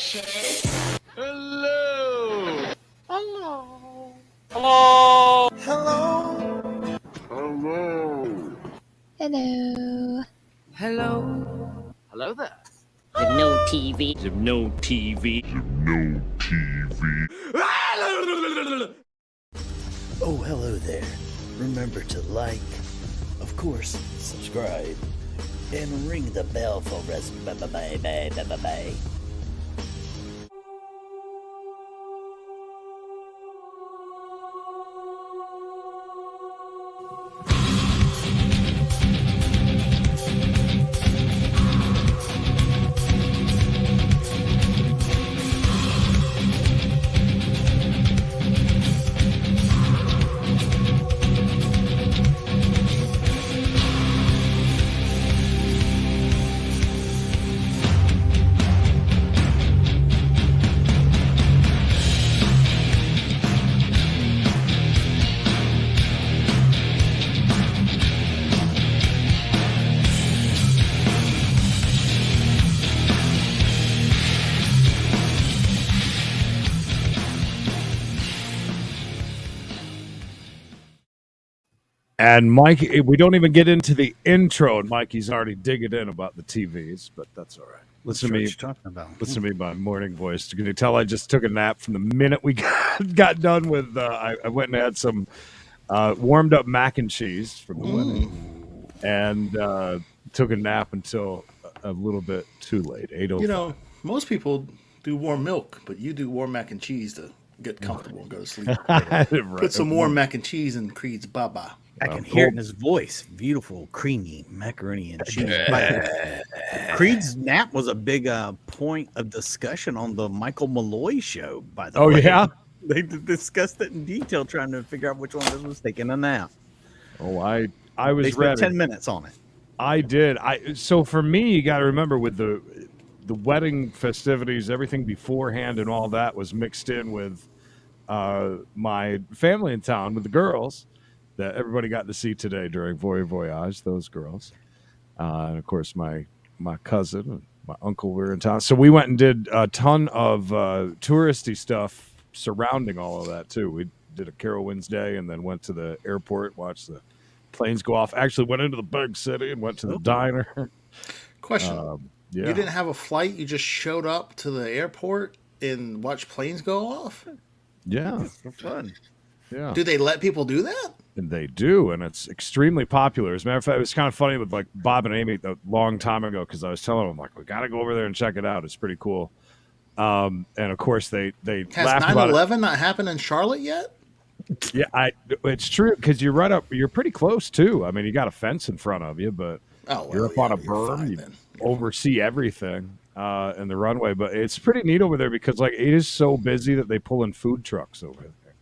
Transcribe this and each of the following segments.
bitches. Hello. Hello. Hello. Hello. Hello. Hello. Hello. Hello there. There's no TV. There's no TV. No TV. Oh, hello there. Remember to like, of course, subscribe, and ring the bell for us. Bye-bye. And Mike, we don't even get into the intro, and Mikey's already digging in about the TVs, but that's all right. Listen to me. What you talking about? Listen to me, my morning voice. Can you tell I just took a nap from the minute we got done with? I went and had some warmed up mac and cheese from the wedding, and took a nap until a little bit too late. 8:05. You know, most people do warm milk, but you do warm mac and cheese to get comfortable and go to sleep. Right. Put some warm mac and cheese in Creed's Baba. I can hear it in his voice. Beautiful, creamy macaroni and cheese. Creed's nap was a big point of discussion on the Michael Malloy show, by the way. Oh, yeah? They discussed it in detail, trying to figure out which one of us was taking a nap. Oh, I was They spent ready. 10 minutes on it. I did. So for me, you got to remember with the wedding festivities, everything beforehand and all that was mixed in with my family in town with the girls that everybody got to see today during Voyage, those girls. And of course, my cousin and my uncle were in town. So we went and did a ton of touristy stuff surrounding all of that too. We did a Carowinds Day and then went to the airport, watched the planes go off. Actually went into the big city and went to the diner. Question. Yeah. You didn't have a flight? You just showed up to the airport and watched planes go off? Yeah. For fun. Yeah. Do they let people do that? And they do, and it's extremely popular. As a matter of fact, it was kind of funny with like Bob and Amy a long time ago because I was telling them like we got to go over there and check it out. It's pretty cool. And of course they Has laughed about 9/11 not happened in Charlotte yet? it. Yeah, it's true because you're right up. You're pretty close too. I mean, you got a fence in front of you, but you're up on a berm. You oversee everything in the runway. But it's pretty neat over there because like it is so busy that they pull in food trucks over there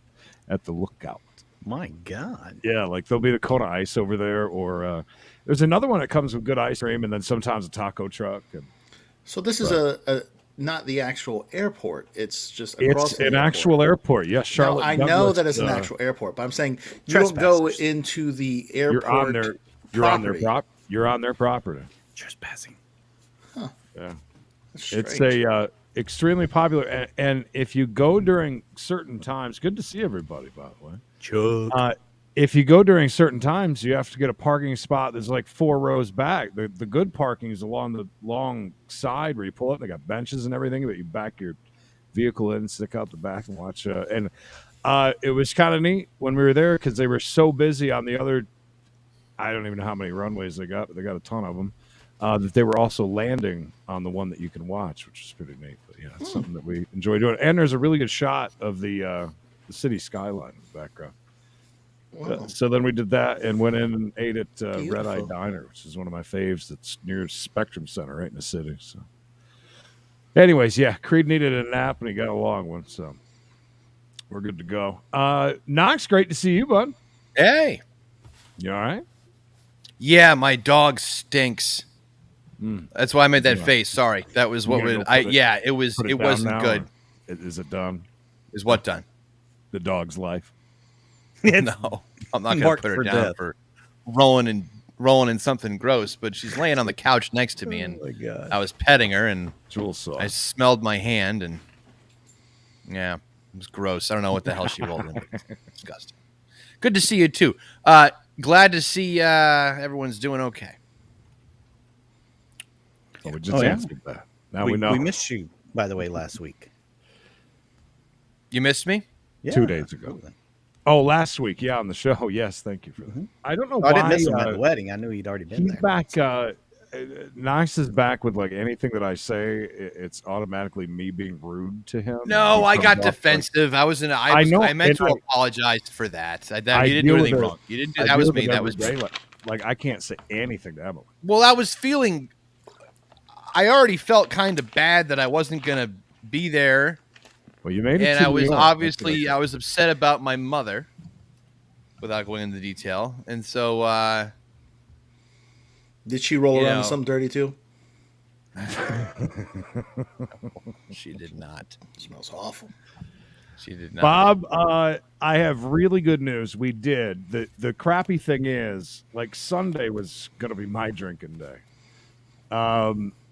at the lookout. My God. Yeah, like there'll be the Kona Ice over there, or there's another one that comes with good ice cream, and then sometimes a taco truck. And So this is a not the actual airport. It's just across it's an actual airport. Yes, Charlotte. No, I Douglas, know that it's an actual airport, but I'm saying you don't go into the airport. You're on their property. Trespassing. Huh. Yeah, That's it's strange. extremely popular, and if you go during certain times, good to see everybody, by the way. Chuck. If you go during certain times, you have to get a parking spot that's like 4 rows back. The good parking is along the long side where you pull up. They got benches and everything, but you back your vehicle in, stick out the back, and watch. And it was kind of neat when we were there because they were so busy on the other. I don't even know how many runways they got, but they got a ton of them. That they were also landing on the one that you can watch, which is pretty neat. But yeah, it's something that we enjoy doing. And there's a really good shot of the city skyline in the background. Wow. So then we did that and went in and ate at Beautiful. Red Eye Diner, which is one of my faves. That's near Spectrum Center, right in the city. So, anyways, yeah, Creed needed a nap and he got a long one, so we're good to go. Knox, great to see you, bud. Hey. You all right? Yeah, my dog stinks. That's why I made that face. Sorry, that was what would I. Yeah, it was. It wasn't good. Is it done? Is what done? The dog's life. No, I'm not going to put her down for rolling in rolling in something gross, but she's laying on the couch next to me, and Oh my God. I was petting her, and Jewel sauce. I smelled my hand, and yeah, it was gross. I don't know what the hell she rolled in. It's disgusting. Good to see you too. Glad to see everyone's doing okay. Oh, we just answered that. Now we know. We missed you, by the way, last week. You missed me? Yeah, 2 days ago. Oh, last week, yeah, on the show. Yes, thank you for that. I don't know why. I didn't miss him at the wedding. I knew he'd already been He's there. back. Nice is back with like anything that I say. It's automatically me being rude to him. No, He I comes got off defensive. I was in. I know, I meant to and apologize for that. You I didn't deal do with anything it- wrong. You didn't do I that. deal Was with me. it That every was day. Like I can't say anything to Emily. well. I was feeling. I already felt kind of bad that I wasn't gonna be there, Well, you made it. and to I New was York. obviously I was upset about my mother, without going into detail, and so. Did she roll You around in know. something dirty too? She did not. Smells awful. She did not. Bob, I have really good news. We did. The crappy thing is, like Sunday was going to be my drinking day.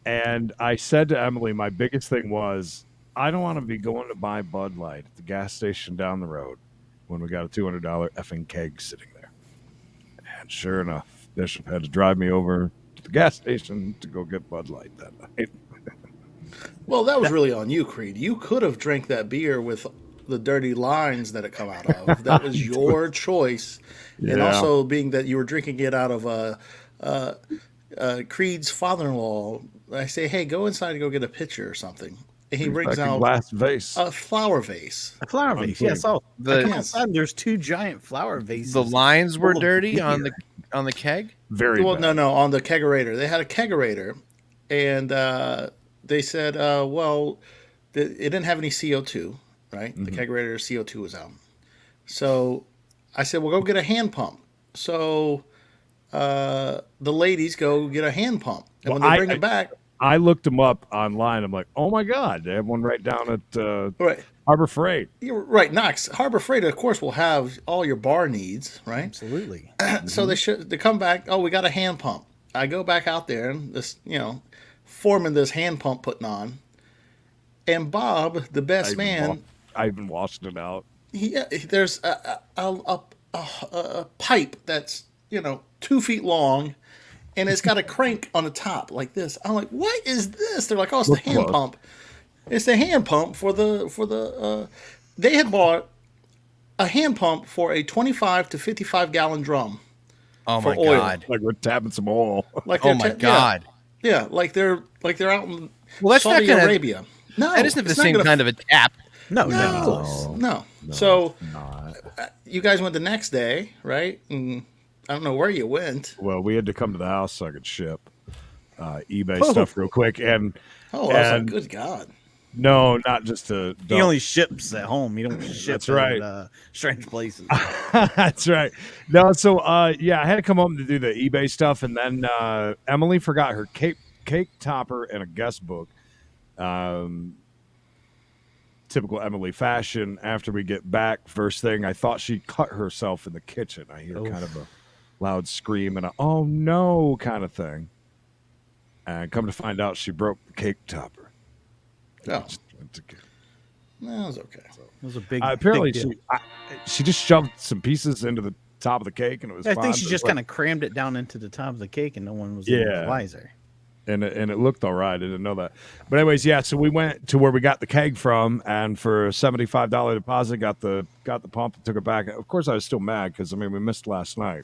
And I said to Emily, my biggest thing was, I don't want to be going to buy Bud Light at the gas station down the road when we got a $200 effing keg sitting there. And sure enough, Bishop had to drive me over to the gas station to go get Bud Light that night. Well, that was really on you, Creed. You could have drank that beer with the dirty lines that it come out of. That was your choice. And Yeah. also being that you were drinking it out of Creed's father-in-law. I say, hey, go inside and go get a pitcher or something. And he brings Like a out glass vase. a flower vase. A flower vase. Yes. Oh, The- I came outside, there's 2 giant flower vases. The lines were full of dirty on beer. the keg. Very Well, bad. no, on the kegerator. They had a kegerator, and they said, it didn't have any CO2, right? The kegerator CO2 was out. So I said, well, go get a hand pump. So the ladies go get a hand pump. And when Well, they bring it back, I looked them up online. I'm like, oh my God, they have one right down at right. Harbor Freight. You're right, Knox. Harbor Freight, of course, will have all your bar needs, right? Absolutely. So they come back. Oh, we got a hand pump. I go back out there and this, forming this hand pump putting on, and Bob, the best man, I even washed it out. there's a pipe that's 2 feet long, and it's got a crank on the top like this. I'm like, what is this? They're like, oh, it's the Look hand close. pump. It's the hand pump for the. They had bought a hand pump for a 25 to 55 gallon drum. Oh For my oil. god. Like we're tapping some oil. Like Oh they're my yeah. god. Yeah, like they're out in Well, that's not Saudi gonna- Arabia. No, That isn't the it's not same gonna- kind of a tap. No, No. So you guys went the next day, right? And I don't know where you went. Well, we had to come to the house so I could ship eBay stuff real quick. And Oh, I was like, And- good God. no, not just to. He only ships at home. He don't ship That's right. at strange places. That's right. No, so yeah, I had to come home to do the eBay stuff, and then Emily forgot her cake topper and a guest book. Typical Emily fashion. After we get back, first thing, I thought she cut herself in the kitchen. I hear kind of a loud scream and a "oh no" kind of thing. And come to find out, she broke the cake topper. Oh, that was okay. It was a big. Apparently, big deal. she just shoved some pieces into the top of the cake, and it was. I fine, think she but just like- kind of crammed it down into the top of the cake, and no one was even Yeah. the wiser. and it looked all right. I didn't know that, but anyways, yeah. So we went to where we got the keg from, and for a $75 deposit, got the pump and took it back. Of course, I was still mad because we missed last night.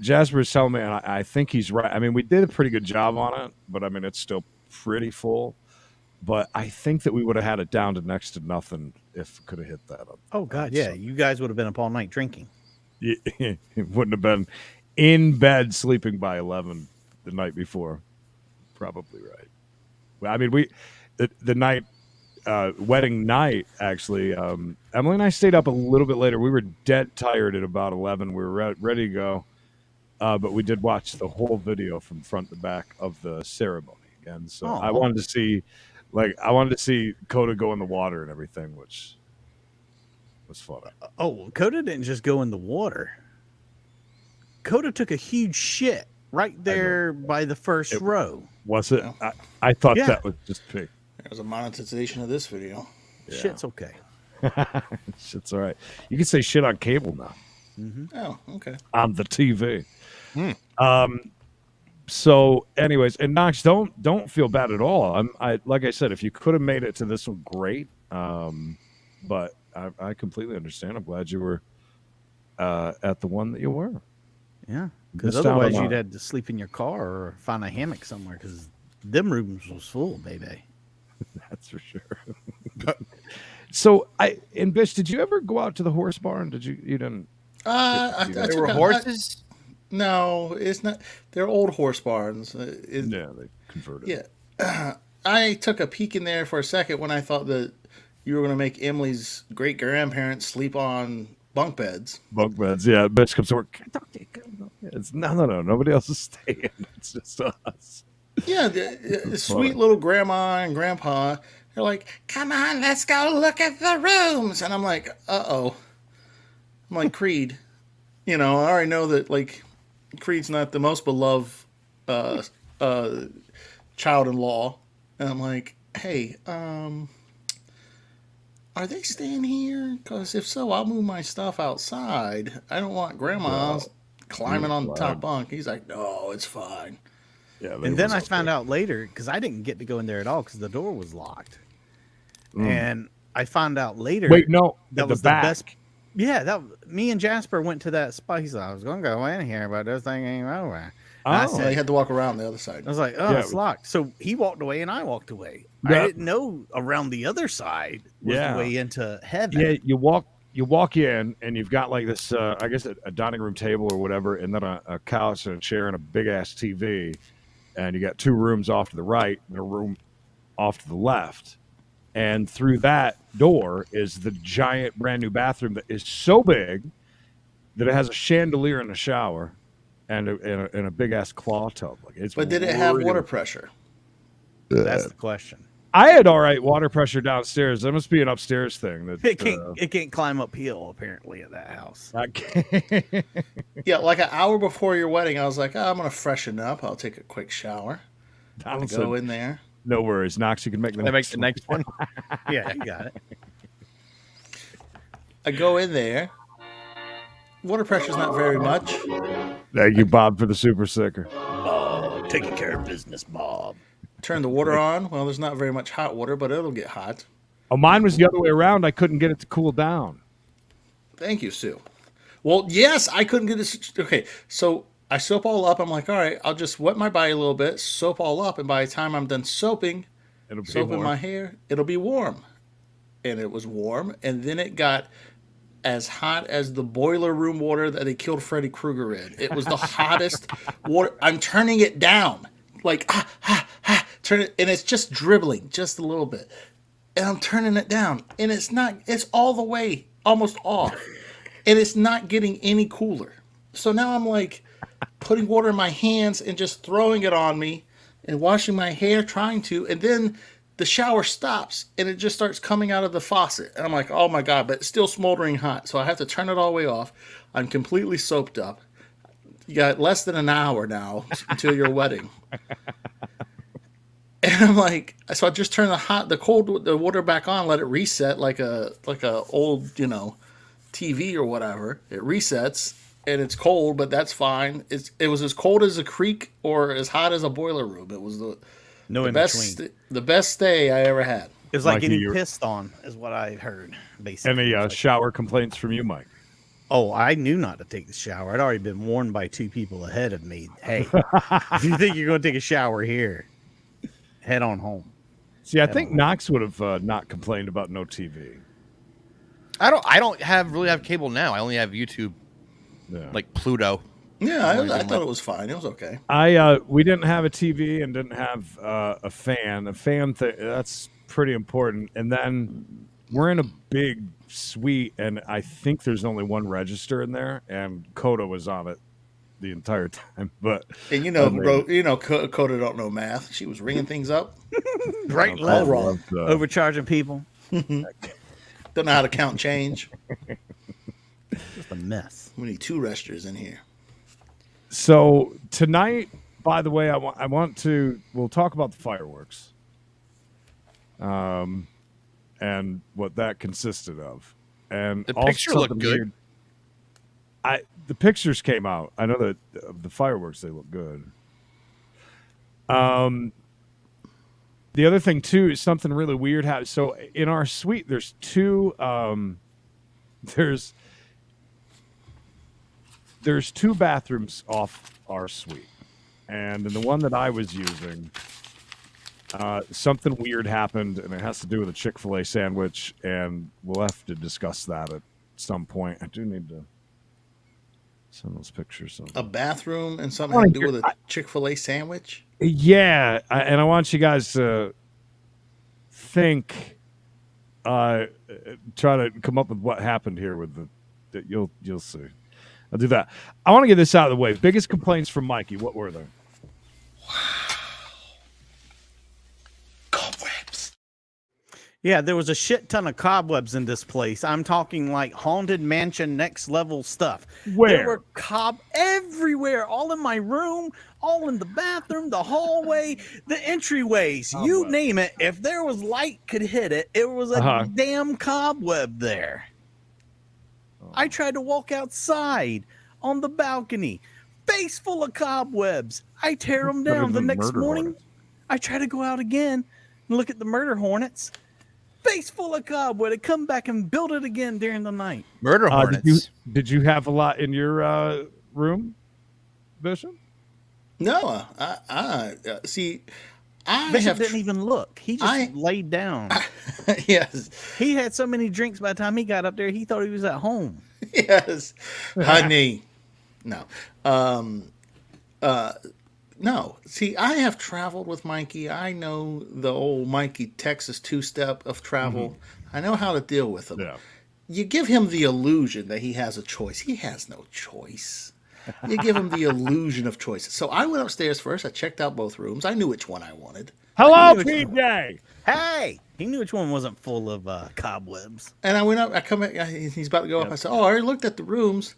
Jasper was telling me, and I think he's right. We did a pretty good job on it, but it's still pretty full. But I think that we would have had it down to next to nothing if we could have hit that up. Oh God, yeah, you guys would have been up all night drinking. It wouldn't have been in bed sleeping by 11 the night before. Probably right. Well, we the night wedding night actually. Emily and I stayed up a little bit later. We were dead tired at about 11. We were ready to go, but we did watch the whole video from front to back of the ceremony, and so I wanted to see, Coda go in the water and everything, which was fun. Oh, Coda didn't just go in the water. Coda took a huge shit right there by the first row. Was it? I thought Yeah. that was just pig. There's a monetization of this video. Shit's okay. Shit's all right. You can say shit on cable now. Oh, okay. On the TV. So, anyways, and Knox, don't feel bad at all. I like I said, if you could have made it to this one, great. But I completely understand. I'm glad you were at the one that you were. Yeah, because Missed out otherwise on you'd that. had to sleep in your car or find a hammock somewhere because them rooms was full, baby. That's for sure. So, and Bish, did you ever go out to the horse barn? Did you? You didn't. There were horses. No, it's not. They're old horse barns. Yeah, they converted. Yeah. I took a peek in there for a second when I thought that you were going to make Emily's great grandparents sleep on bunk beds. Bunk beds. Yeah, Bish comes to work. It's no. Nobody else is staying. It's just us. Yeah, the sweet little grandma and grandpa. They're like, "Come on, let's go look at the rooms," and I'm like, "Uh-oh." I'm like, Creed. I already know that like Creed's not the most beloved child-in-law, and I'm like, "Hey, are they staying here? Because if so, I'll move my stuff outside. I don't want grandma climbing on the top bunk." He's like, "No, it's fine." Yeah, And then I found out later because I didn't get to go in there at all because the door was locked. And I found out later. Wait, no, that at was the the back. best. Yeah, me and Jasper went to that spot. He said, "I was going to go in here, but this thing ain't over." And I So said, he had to walk around the other side. I was like, "Oh, Yeah, it's locked." So he walked away and I walked away. Yeah. I didn't know around the other side was Yeah. the way into heaven. Yeah, you walk in and you've got like this, I guess a dining room table or whatever, and then a couch and a chair and a big ass TV, and you got two rooms off to the right and a room off to the left, and through that door is the giant brand new bathroom that is so big that it has a chandelier in the shower and a big ass claw tub. Like it's. But did it have really- water pressure? That's the question. I had all right water pressure downstairs. That must be an upstairs thing. That It can't climb uphill apparently at that house. I can't. Yeah, like an hour before your wedding, I was like, "Oh, I'm going to freshen up. I'll take a quick shower." I Donald go said, in there. no worries, Knox. You can make the Can I make the next one? Yeah, you got it. I go in there. Water pressure's not very much. Thank you, Bob, for the super sticker. Oh, taking care of business, Bob. Turn the water on. Well, there's not very much hot water, but it'll get hot. Oh, mine was the other way around. I couldn't get it to cool down. Thank you, Sue. Well, yes, I couldn't get this. Okay, so I soap all up. I'm like, all right, I'll just wet my body a little bit, soap all up, and by the time I'm done soaping, It'll be soaping warm. my hair, it'll be warm. And it was warm, and then it got as hot as the boiler room water that they killed Freddy Krueger in. It was the hottest water. I'm turning it down, like turn it, and it's just dribbling just a little bit, and I'm turning it down, and it's not. It's all the way almost off, and it's not getting any cooler. So now I'm like putting water in my hands and just throwing it on me, and washing my hair, trying to, and then the shower stops and it just starts coming out of the faucet. And I'm like, oh my God, but it's still smoldering hot. So I have to turn it all the way off. I'm completely soaped up. You got less than an hour now until your wedding. And I'm like, so I just turn the water back on, let it reset like a old, TV or whatever. It resets and it's cold, but that's fine. It was as cold as a creek or as hot as a boiler room. It was the best stay I ever had. It was like Mikey, getting you're- pissed on, is what I heard, basically. Any shower complaints from you, Mike? Oh, I knew not to take the shower. I'd already been warned by two people ahead of me. Hey, if you think you're going to take a shower here, head on home. See, I think Knox would have not complained about no TV. I don't really have cable now. I only have YouTube, Yeah. like Pluto. Yeah, I thought it was fine. It was okay. We didn't have a TV and didn't have a fan. A fan that's pretty important. And then we're in a big suite, and I think there's only one register in there, and Coda was on it the entire time. But And Coda don't know math. She was ringing things up. Right, All left, wrong. overcharging people. Don't know how to count change. Just a mess. We need two registers in here. So tonight, by the way, we'll talk about the fireworks, and what that consisted of, and The also picture looked something good. weird. The pictures came out. I know that the fireworks, they look good. The other thing too is something really weird happened. So in our suite, there's two. There's two bathrooms off our suite, and in the one that I was using, something weird happened, and it has to do with a Chick-fil-A sandwich, and we'll have to discuss that at some point. I do need to send those pictures. A bathroom and something to do with a Chick-fil-A sandwich? Yeah, and I want you guys to think, try to come up with what happened here with the. You'll see. I'll do that. I want to get this out of the way. Biggest complaints from Mikey. What were they? Cobwebs. Yeah, there was a shit ton of cobwebs in this place. I'm talking like haunted mansion next level stuff. Where? There were everywhere, all in my room, all in the bathroom, the hallway, the entryways, you name it. If there was light could hit it, it was a damn cobweb there. I tried to walk outside on the balcony, face full of cobwebs. I tear them down. The next morning, I try to go out again and look at the murder hornets. Face full of cobweb. I come back and build it again during the night. Murder hornets. Did you have a lot in your room, Bishop? No, see, Bishop didn't even look. He just laid down. Yes. He had so many drinks by the time he got up there, he thought he was at home. Yes. Honey. No. No. See, I have traveled with Mikey. I know the old Mikey Texas two-step of travel. Mm-hmm. I know how to deal with him. Yeah. You give him the illusion that he has a choice. He has no choice. You give him the illusion of choice. So I went upstairs first. I checked out both rooms. I knew which one I wanted. Hello, PJ. Hey, he knew which one wasn't full of cobwebs. And I went up. I come in. He's about to go up. I said, "Oh, I already looked at the rooms."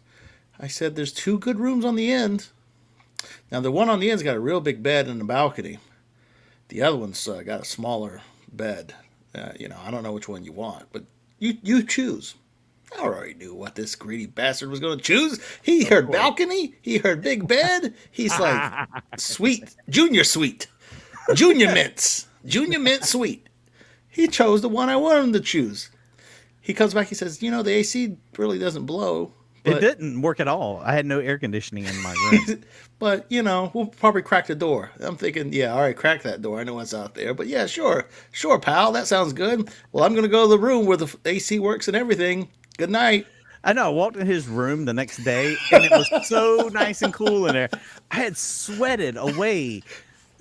I said, "There's two good rooms on the end. Now the one on the end's got a real big bed and a balcony. The other one's got a smaller bed. I don't know which one you want, but you choose." I already knew what this greedy bastard was going to choose. He heard balcony. He heard big bed. He's like, sweet, junior mints, junior mint sweet. He chose the one I wanted him to choose. He comes back. He says, the AC really doesn't blow. It didn't work at all. I had no air conditioning in my room. But, we'll probably crack the door. I'm thinking, yeah, all right, crack that door. I know what's out there. But, yeah, sure, pal. That sounds good. Well, I'm going to go to the room where the AC works and everything. Good night. I know. I walked in his room the next day, and it was so nice and cool in there. I had sweated away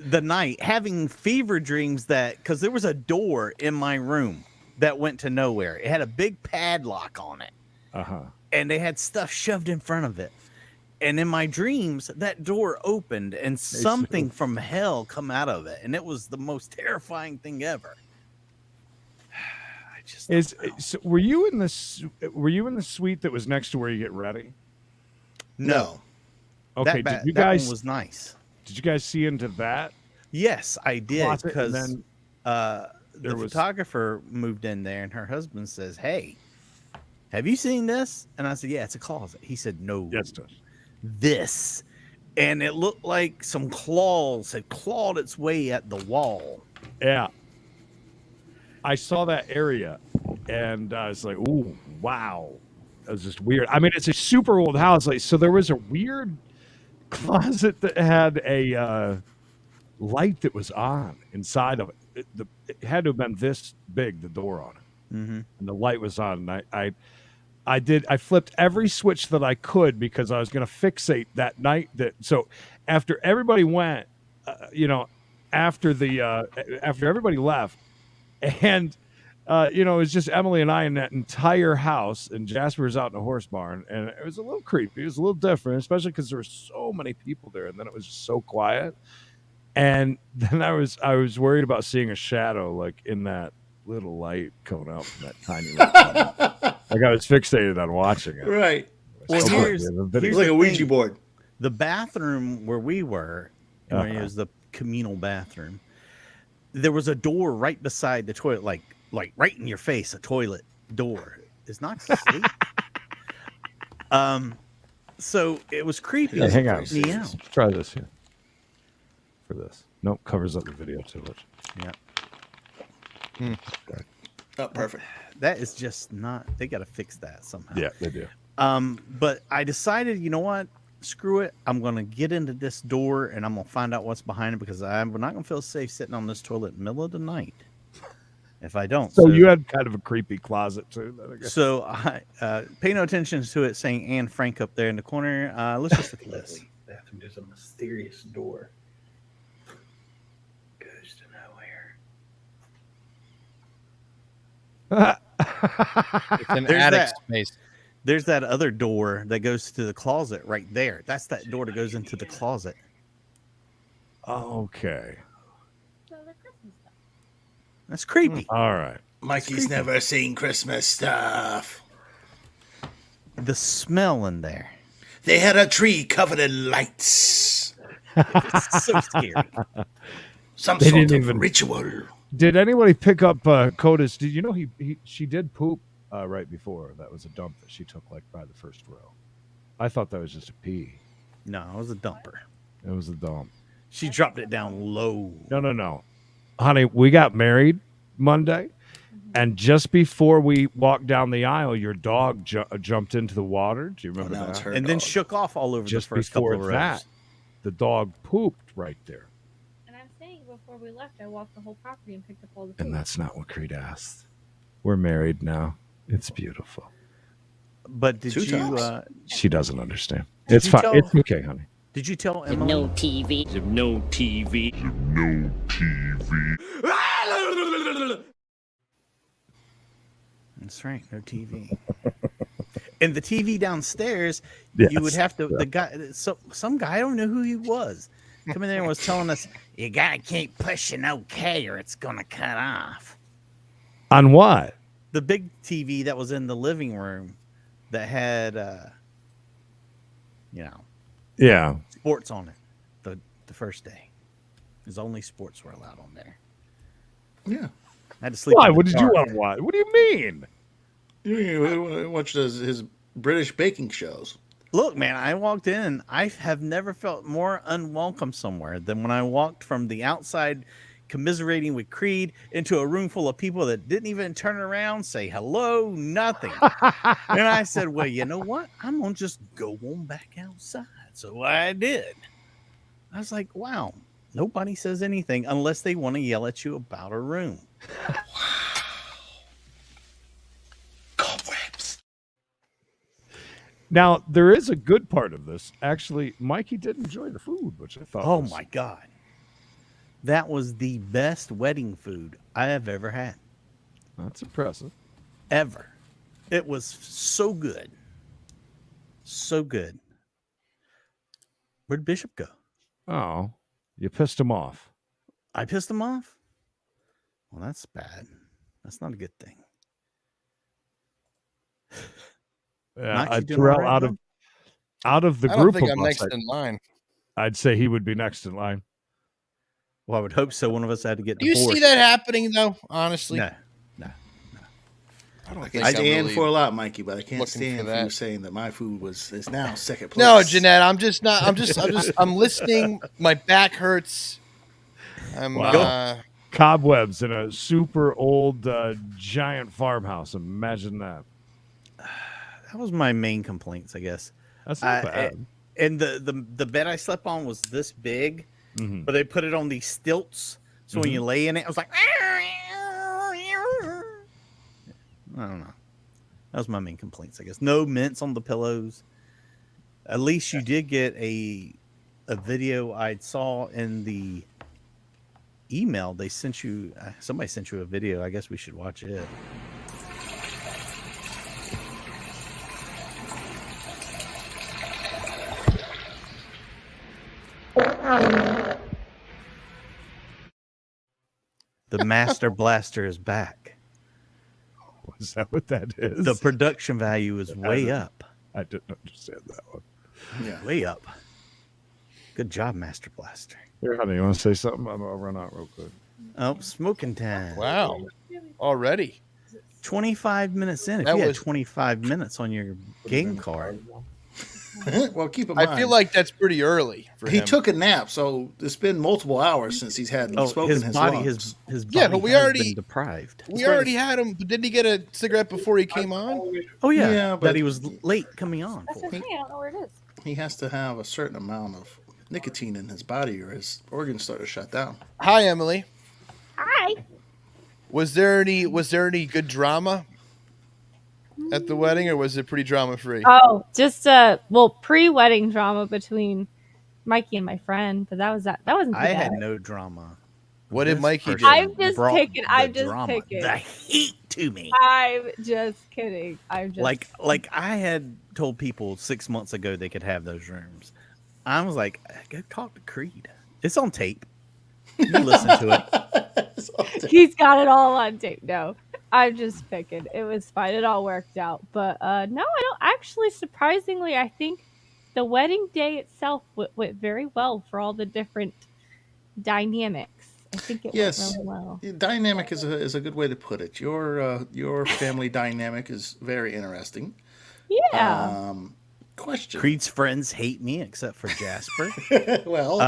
the night, having fever dreams because there was a door in my room that went to nowhere. It had a big padlock on it. And they had stuff shoved in front of it. And in my dreams, that door opened, and something from hell come out of it. And it was the most terrifying thing ever. Were you in the suite that was next to where you get ready? No. Okay. That one was nice. Did you guys see into that? Yes, I did, because the was photographer moved in there, and her husband says, "Hey, have you seen this?" And I said, "Yeah, it's a closet." He said, "No, yes, it does. This," and it looked like some claws had clawed its way at the wall. Yeah. I saw that area, and I was like, "Ooh, wow!" That was just weird. I mean, it's a super old house. So there was a weird closet that had a light that was on inside of it. It had to have been this big, the door on it, and the light was on. And I flipped every switch that I could because I was going to fixate that night. So after everybody went, after everybody left. And, it was just Emily and I in that entire house, and Jasper was out in a horse barn, and it was a little creepy. It was a little different, especially because there were so many people there, and then it was just so quiet. And then I was worried about seeing a shadow, like, in that little light coming out from that tiny little like I was fixated on watching it. Right. Well, here's like a Ouija board. The bathroom where we were, when it was the communal bathroom, there was a door right beside the toilet, like right in your face, a toilet door. Is Knox asleep? So it was creepy. Yeah, hang on. Me out. Try this here. For this. Nope, covers up the video too much. Yeah. Oh, perfect. That is just not. They got to fix that somehow. Yeah, they do. But I decided, you know what? Screw it. I'm gonna get into this door and I'm gonna find out what's behind it because I'm not gonna feel safe sitting on this toilet in the middle of the night if I don't. So you had kind of a creepy closet too. Then, I guess. So I pay no attention to it saying Anne Frank up there in the corner. Let's just look at this. Bathroom, there's a mysterious door. Goes to nowhere. It's an There's attic that. space. There's that other door that goes to the closet right there. That's that door that goes into the closet. Okay. That's creepy. All right. Mikey's never seen Christmas stuff. The smell in there. They had a tree covered in lights. It's so scary. Some They sort didn't of even- ritual. Did anybody pick up Coda's? Did you know she did poop right before? That was a dump that she took like by the first row. I thought that was just a pee. No, it was a dumper. It was a dump. She dropped it down low. No. Honey, we got married Monday, and just before we walked down the aisle, your dog jumped into the water. Do you remember now it's that? her And then dog. shook off all over Just the first couple before of that, rows. the dog pooped right there. And I'm saying before we left, I walked the whole property and picked up all the And food. that's not what Creed asked. We're married now. It's beautiful. But did Two you times. She doesn't understand. Did It's you fine. tell- It's okay, honey. did you tell There's Emily? no TV. There's no TV. No TV. That's right, no TV. And the TV downstairs, Yes. you would have to the guy. So some guy, I don't know who he was, come in there and was telling us you gotta keep pushing OK or it's gonna cut off. On what? The big TV that was in the living room that had, Yeah. sports on it. The first day, because only sports were allowed on there. Yeah. I had to sleep. Why? in the What did you dark. want to watch? What do you mean? You watched his British baking shows. Look, man, I walked in. I have never felt more unwelcome somewhere than when I walked from the outside commiserating with Creed into a room full of people that didn't even turn around, say hello, nothing. And I said, well, you know what? I'm going to just go on back outside. So I did. I was like, wow, nobody says anything unless they want to yell at you about a room. Cobwebs. Now, there is a good part of this. Actually, Mikey did enjoy the food, which I thought Oh, was- my God. That was the best wedding food I have ever had. That's impressive. Ever. It was so good. So good. Where'd Bishop go? Oh, you pissed him off. I pissed him off? Well, that's bad. That's not a good thing. Yeah, Knox, you I'd doing throw all right, out of the I don't group think of I'm us, next in line. I'd say he would be next in line. Well, I would hope so. One of us had to get Do you divorced. see that happening though? Honestly, No. I don't I think can I'm stand really for a lot, Mikey, but I can't looking stand for for you that. saying that my food is now second place. No, Jeanette, I'm listening. My back hurts. I'm Wow. Cobwebs in a super old giant farmhouse. Imagine that. That was my main complaints, I guess. That's not bad. And the bed I slept on was this big, Mhm. but they put it on these stilts. So when you lay in it, I was like, I don't know. That was my main complaints, I guess. No mints on the pillows. At least you did get a video I saw in the email. They sent you, somebody sent you a video. I guess we should watch it. The Master Blaster is back. Is that what that is? The production value is way up. I didn't understand that one. Yeah. Way up. Good job, Master Blaster. Here, honey, you want to say something? I'll run out real quick. Oh, smoking time. Wow. Already. 25 minutes in. If That you had was- 25 minutes on your game card. Well, keep in mind. I feel like that's pretty early for he him. took a nap, so it's been multiple hours since he's had smoke in his body, lungs. his body Yeah, but we has already- been deprived. We already had him. But didn't he get a cigarette before he came on? Oh yeah, Yeah, but but- he was late coming on. That's what I'm saying. I don't know where it is. He has to have a certain amount of nicotine in his body, or his organs start to shut down. Hi, Emily. Hi. Was there any good drama at the wedding, or was it pretty drama free? Oh, just pre-wedding drama between Mikey and my friend, but that wasn't too I bad. had no drama. What did This Mikey person do? I'm just brought picking. the I'm just drama, picking. the heat to me. I'm just kidding. I'm just Like I had told people 6 months ago they could have those rooms. I was like, go talk to Creed. It's on tape. You listen to it. He's got it all on tape. No, I'm just picking. It was fine. It all worked out. But no, I don't. Actually, surprisingly, I think the wedding day itself went very well for all the different dynamics. I think it Yes. went really well. Dynamic is a good way to put it. Your family dynamic is very interesting. Yeah. Question. Creed's friends hate me except for Jasper. Well,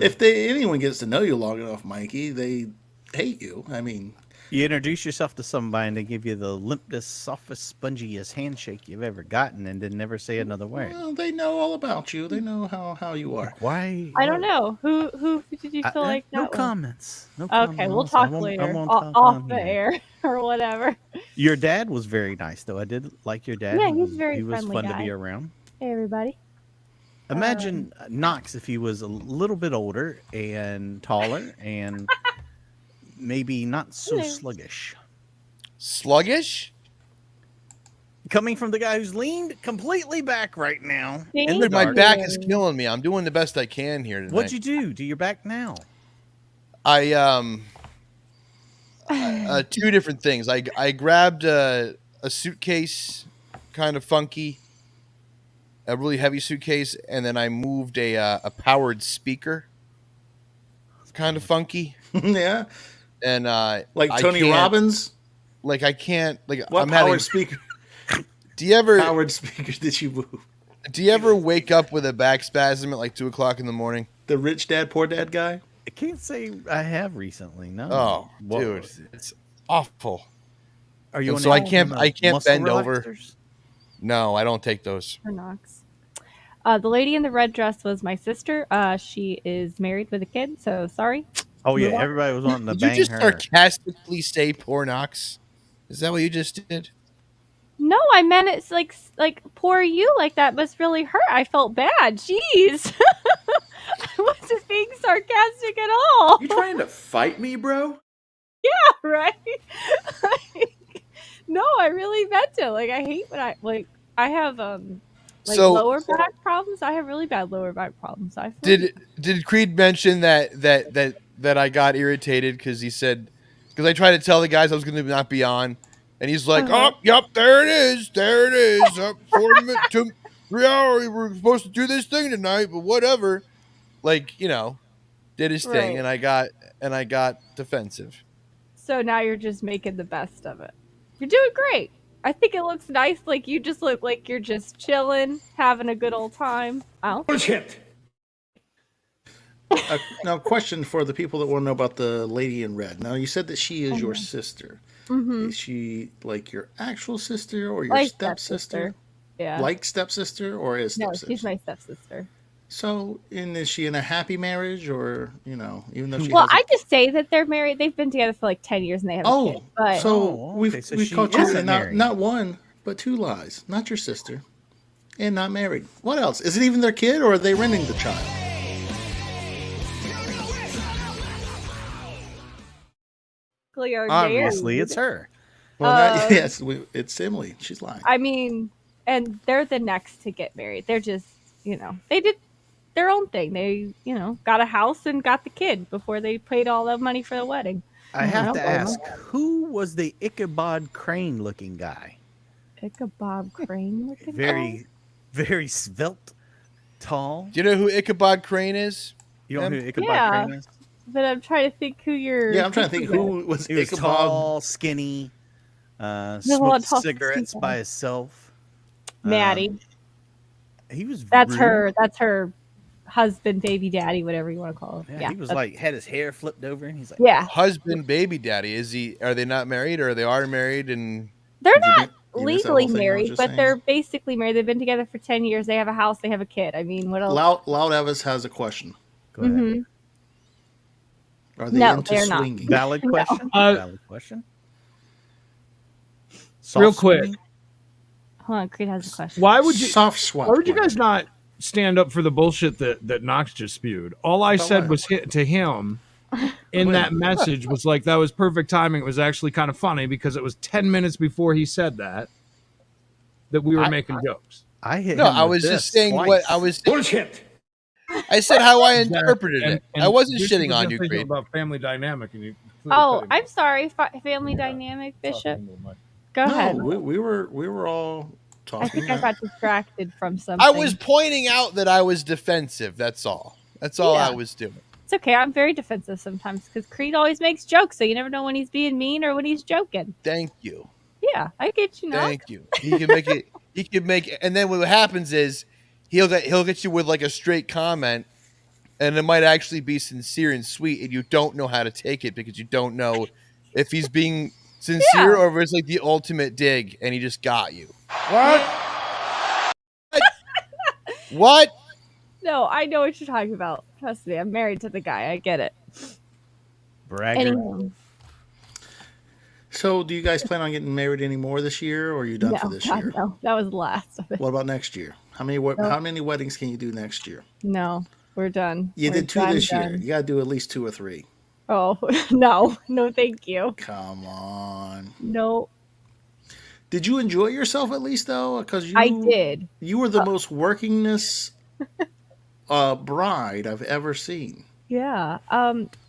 if anyone gets to know you long enough, Mikey, they hate you. I mean, You introduce yourself to somebody and they give you the limpest, softest, spongiest handshake you've ever gotten and then never say another word. well, they know all about you. They know how you are. Why? I don't know. Who did you feel like no that was? comments. No Okay, we'll comments. I talk won't- I later. won't talk Off on the here. air or whatever. Your dad was very nice, though. I did like your dad. Yeah, He he's was- very He was friendly fun to guy. be around. Hey, everybody. Imagine Knox if he was a little bit older and taller and maybe not so Yeah. sluggish. Sluggish? Coming from the guy who's leaned completely back right now. Thank In the Dude, my dark. back is killing me. I'm doing the best I can here tonight. What'd you do to your back now? I two different things. I grabbed a suitcase, kind of funky, a really heavy suitcase, and then I moved a powered speaker, kind of funky. Yeah, And like I Tony can't- Robbins. Like I can't. Like What I'm powered having. speaker? Do you ever? Powered speaker did you move? Do you ever wake up with a back spasm at like 2:00 in the morning? The rich dad, poor dad guy. I can't say I have recently. No. Oh, What- dude, it's awful. Are you And on so I any can't- kind of I can't muscle bend over. relaxers? No, I don't take those. For Knox. The lady in the red dress was my sister. She is married with a kid, so sorry. Oh yeah, What? everybody was wanting to Did you bang just her. sarcastically say poor Knox? Is that what you just did? No, I meant it's like poor you. Like that must really hurt. I felt bad. Jeez. I wasn't being sarcastic at all. You trying to fight me, bro? Right? No, I really meant it. Like I hate when I have So- lower back problems. I have really bad lower back problems. I feel Did Creed mention that I got irritated because he said because I tried to tell the guys I was going to not be on, and he's like, Uh-huh. "Oh, yep, there it is, up 40 minutes, 3 hours. We're supposed to do this thing tonight, but whatever." Like did his thing, Right. and I got defensive. So now you're just making the best of it. You're doing great. I think it looks nice. Like you just look like you're just chilling, having a good old time. Bullshit. Now, question for the people that want to know about the lady in red. Now, you said that she is your sister. Mm-hmm. Is she like your actual sister or your Like stepsister? Yeah. Like stepsister or is No, stepsister? she's my stepsister. So, is she in a happy marriage or, even though she Well, has a- I just say that they're married. They've been together for like 10 years and they have a kid. But so we've okay, so we've she caught you isn't in married. not one, but two lies. Not your sister. And not married. What else? Is it even their kid or are they renting the child? they are Obviously, married. it's her. Well, Uh, yes, it's Emily. She's lying. I mean, and they're the next to get married. They're just, they did their own thing. They, got a house and got the kid before they paid all that money for the wedding. I have don't to blame ask, who was the Ichabod Crane looking guy? Pick a Bob Crane looking Very, very svelte. Tall. Do you know who Ichabod Crane is? You know who Ichabod Yeah. Crane is? But I'm trying to think who you're. Yeah, I'm trying to think who was He was Ichabod. tall, skinny, one smoked tall, cigarettes skinny guy. by himself. Maddie. He was. That's rude. her. That's her husband, baby, daddy, whatever you want to call him. Yeah, he was like had his hair flipped over, and he's like, yeah, Husband, baby, daddy. Is he? Are they not married, or they are married? And they're Did you not miss that whole legally thing I was married, just but saying? they're basically married. They've been together for 10 years. They have a house. They have a kid. I mean, what else? Loud Evans has a question. Go ahead. Mhm. Are they No, into they're not. swinging? Valid question. Uh, Valid question. Real Soft quick. swinging? Hold on, Creed has a question. Why would you? Soft swap. Why would you plan. guys not stand up for the bullshit that Knox just spewed? All I About said what? was to him in that message was like, that was perfect timing. It was actually kind of funny because it was 10 minutes before he said that we were making jokes. I hit. no, him I with was this just saying twice. what I was. Bullshit. I said how I interpreted it. And I wasn't Bishop shitting was on gonna you, say something Creed. about family dynamic, and you. Oh, I'm sorry. Family dynamic, Bishop. Go ahead. No, we were all talking. I think I got distracted from something. I was pointing out that I was defensive. That's all. That's all I Yeah. was doing. It's okay. I'm very defensive sometimes because Creed always makes jokes, so you never know when he's being mean or when he's joking. Thank you. Yeah, I get you now. Thank you. He can make it. He can make it. And then what happens is he'll get you with like a straight comment, and it might actually be sincere and sweet, and you don't know how to take it because you don't know if he's being sincere or if it's like the ultimate dig, and he just got you. What? What? No, I know what you're talking about. Trust me, I'm married to the guy. I get it. Bragger. Anyway, So, do you guys plan on getting married anymore this year, or are you done for this God, year? no, that was the last of it. What about next year? How many weddings can you do next year? No, we're done. You We're did two done, this year. done. You got to do at least 2 or 3. Oh no, thank you. Come on. No, Did you enjoy yourself at least though? Because I did. You were the most workingest bride I've ever seen. Yeah.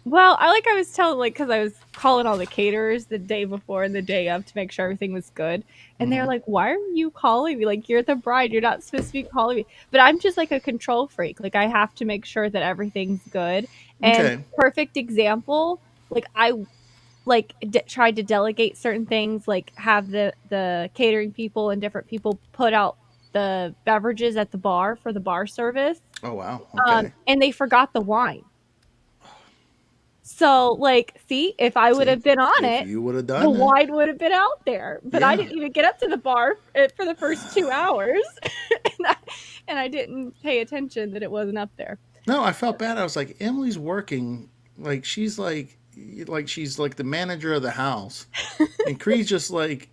Well, I was telling, because I was calling all the caterers the day before and the day of to make sure everything was good. And they're like, why are you calling me? Like, you're the bride. You're not supposed to be calling me. But I'm just like a control freak. Like, I have to make sure that everything's good. And Okay. perfect example, like, I tried to delegate certain things, like have the catering people and different people put out the beverages at the bar for the bar service. Oh wow. Okay. And they forgot the wine. So, like, see, if I would have been on if it, you would have the done it. wine would have been out there. But I Yeah. didn't even get up to the bar for the first 2 hours. and I didn't pay attention that it wasn't up there. No, I felt bad. I was like, Emily's working. Like she's like she's like the manager of the house, and Creed's just like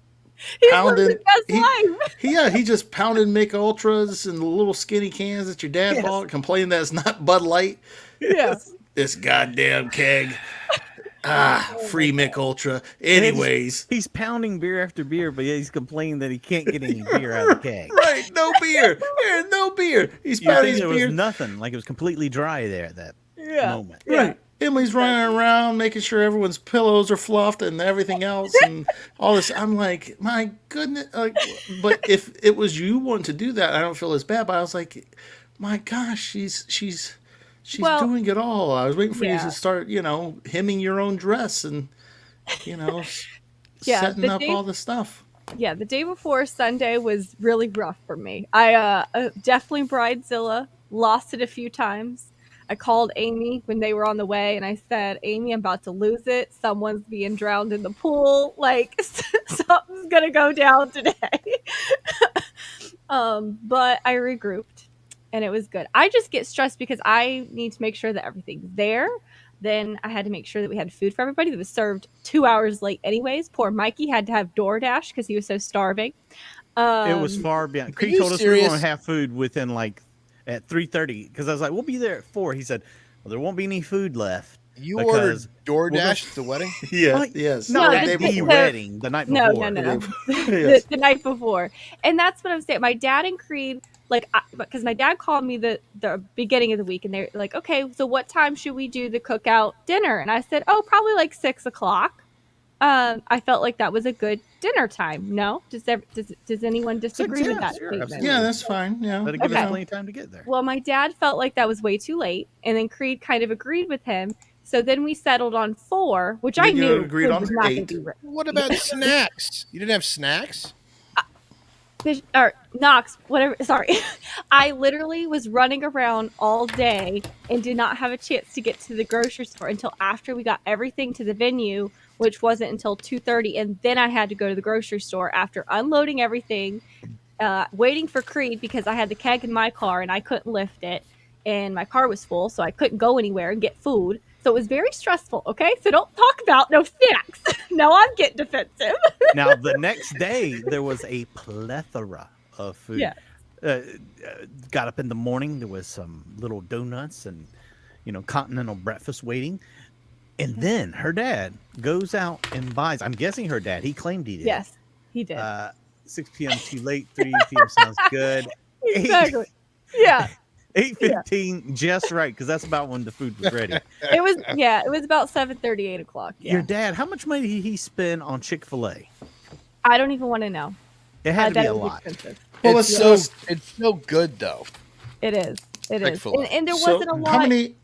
He's pounding. living his best life. He just pounded Mick Ultras and the little skinny cans that your dad bought, complaining that it's not Bud Light. Yeah. This goddamn keg. Free Mick Ultra. Anyways. He's pounding beer after beer, but he's complaining that he can't get any beer out of the keg. Right, no beer. There's no beer. He's You pounding think his there beer. was nothing, like it was completely dry there at that moment. Right. Emily's running around making sure everyone's pillows are fluffed and everything else and all this. I'm like, my goodness. But if it was you wanting to do that, I don't feel as bad. But I was like, my gosh, she's doing it all. I was waiting for you to start, hemming your own dress and, setting up all the stuff. Yeah, the day before Sunday was really rough for me. I definitely bridezilla, lost it a few times. I called Amy when they were on the way, and I said, Amy, I'm about to lose it. Someone's being drowned in the pool. Like, something's going to go down today. But I regrouped, and it was good. I just get stressed because I need to make sure that everything's there. Then I had to make sure that we had food for everybody. That was served 2 hours late anyways. Poor Mikey had to have DoorDash because he was so starving. It was far beyond. Creed told us we were going to have food within at 3:30 because I was like, we'll be there at 4. He said, well, there won't be any food left. You ordered DoorDash at the wedding? Yes. No, the wedding, the night before. No. Yes. the night before. And that's what I'm saying. My dad and Creed, because my dad called me the beginning of the week, and they're like, okay, so what time should we do the cookout dinner? And I said, oh, probably like 6 o'clock. I felt like that was a good dinner time. No, does anyone disagree with that Sure, statement? absolutely. Yeah, that's fine. Yeah. That'll give Okay. us plenty of time to get there. Well, my dad felt like that was way too late, and then Creed kind of agreed with him. So then we settled on 4, which I You knew agreed on was not going 8. to be What about snacks? You didn't have snacks? or Knox, whatever. Sorry, I literally was running around all day and did not have a chance to get to the grocery store until after we got everything to the venue, which wasn't until 2:30, and then I had to go to the grocery store after unloading everything, waiting for Creed because I had the keg in my car and I couldn't lift it, and my car was full, so I couldn't go anywhere and get food. So it was very stressful. Okay, so don't talk about no snacks. No, I'm getting defensive. Now, the next day, there was a plethora of food. Yeah. Got up in the morning. There was some little donuts and, continental breakfast waiting. And then her dad goes out and buys. I'm guessing her dad. He claimed he did. Yes, he did. 6 p.m. too late. 3 p.m. sounds good. Exactly. Yeah. 8:15, just right, because that's about when the food was ready. It was about 7:30, 8 o'clock. Yeah. Your dad, how much money did he spend on Chick-fil-A? I don't even want to know. It had to be That a was lot. expensive. Well, it's so good though. It is. It is. Chick-fil-A. And there So wasn't a lot. how many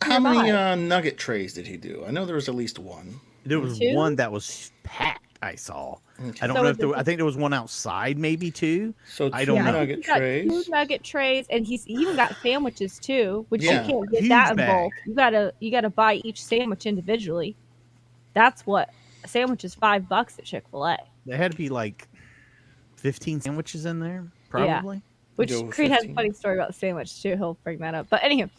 nearby. nugget trays did he do? I know there was at least one. There was 2? one that was packed. I saw. Okay. I don't So know is if there. it- I think there was one outside, maybe 2. So I 2 don't know. nugget He's got trays. 2 nugget trays, and he even got sandwiches too, which Yeah. you can't get Huge that in bag. bulk. You gotta buy each sandwich individually. That's what a sandwich is $5 at Chick-fil-A. There had to be like 15 sandwiches in there, probably. Which Go with Creed has a 15. funny story about the sandwich too. He'll bring that up. But anywho,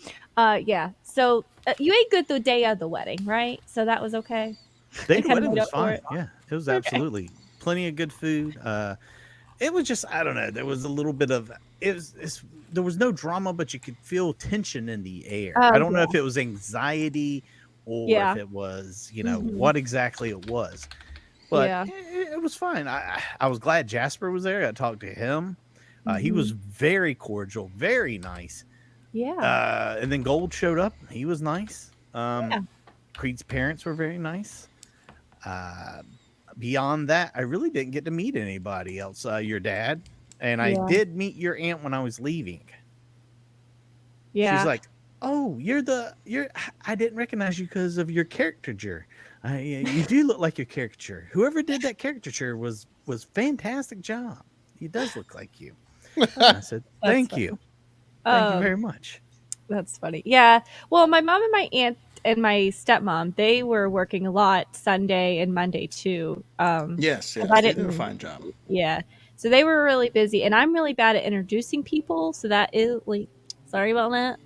yeah. So you ate good the day of the wedding, right? So that was okay. The kinda wedding made was up for fine. it. Yeah, it was Okay. absolutely plenty of good food. It was just, I don't know. There was a little bit of there was no drama, but you could feel tension in the air. Oh, I don't know yeah. if it was anxiety or Yeah. if it was, Mhm. what exactly it was. But Yeah. it was fine. I was glad Jasper was there. I talked to him. He was very cordial, very nice. Yeah. And then Gold showed up. He was nice. Yeah. Creed's parents were very nice. Beyond that, I really didn't get to meet anybody else. Your dad, and I Yeah. did meet your aunt when I was leaving. Yeah. She's like, "Oh, I didn't recognize you because of your caricature. You do look like your caricature. Whoever did that caricature was fantastic job. He does look like you." And I said, "Thank funny. you, thank you very Um, much." That's funny. Yeah. Well, my mom and my aunt and my stepmom, they were working a lot Sunday and Monday too. Yes, I they did a didn't- fine job. Yeah. So they were really busy, and I'm really bad at introducing people. So that is like, sorry about that.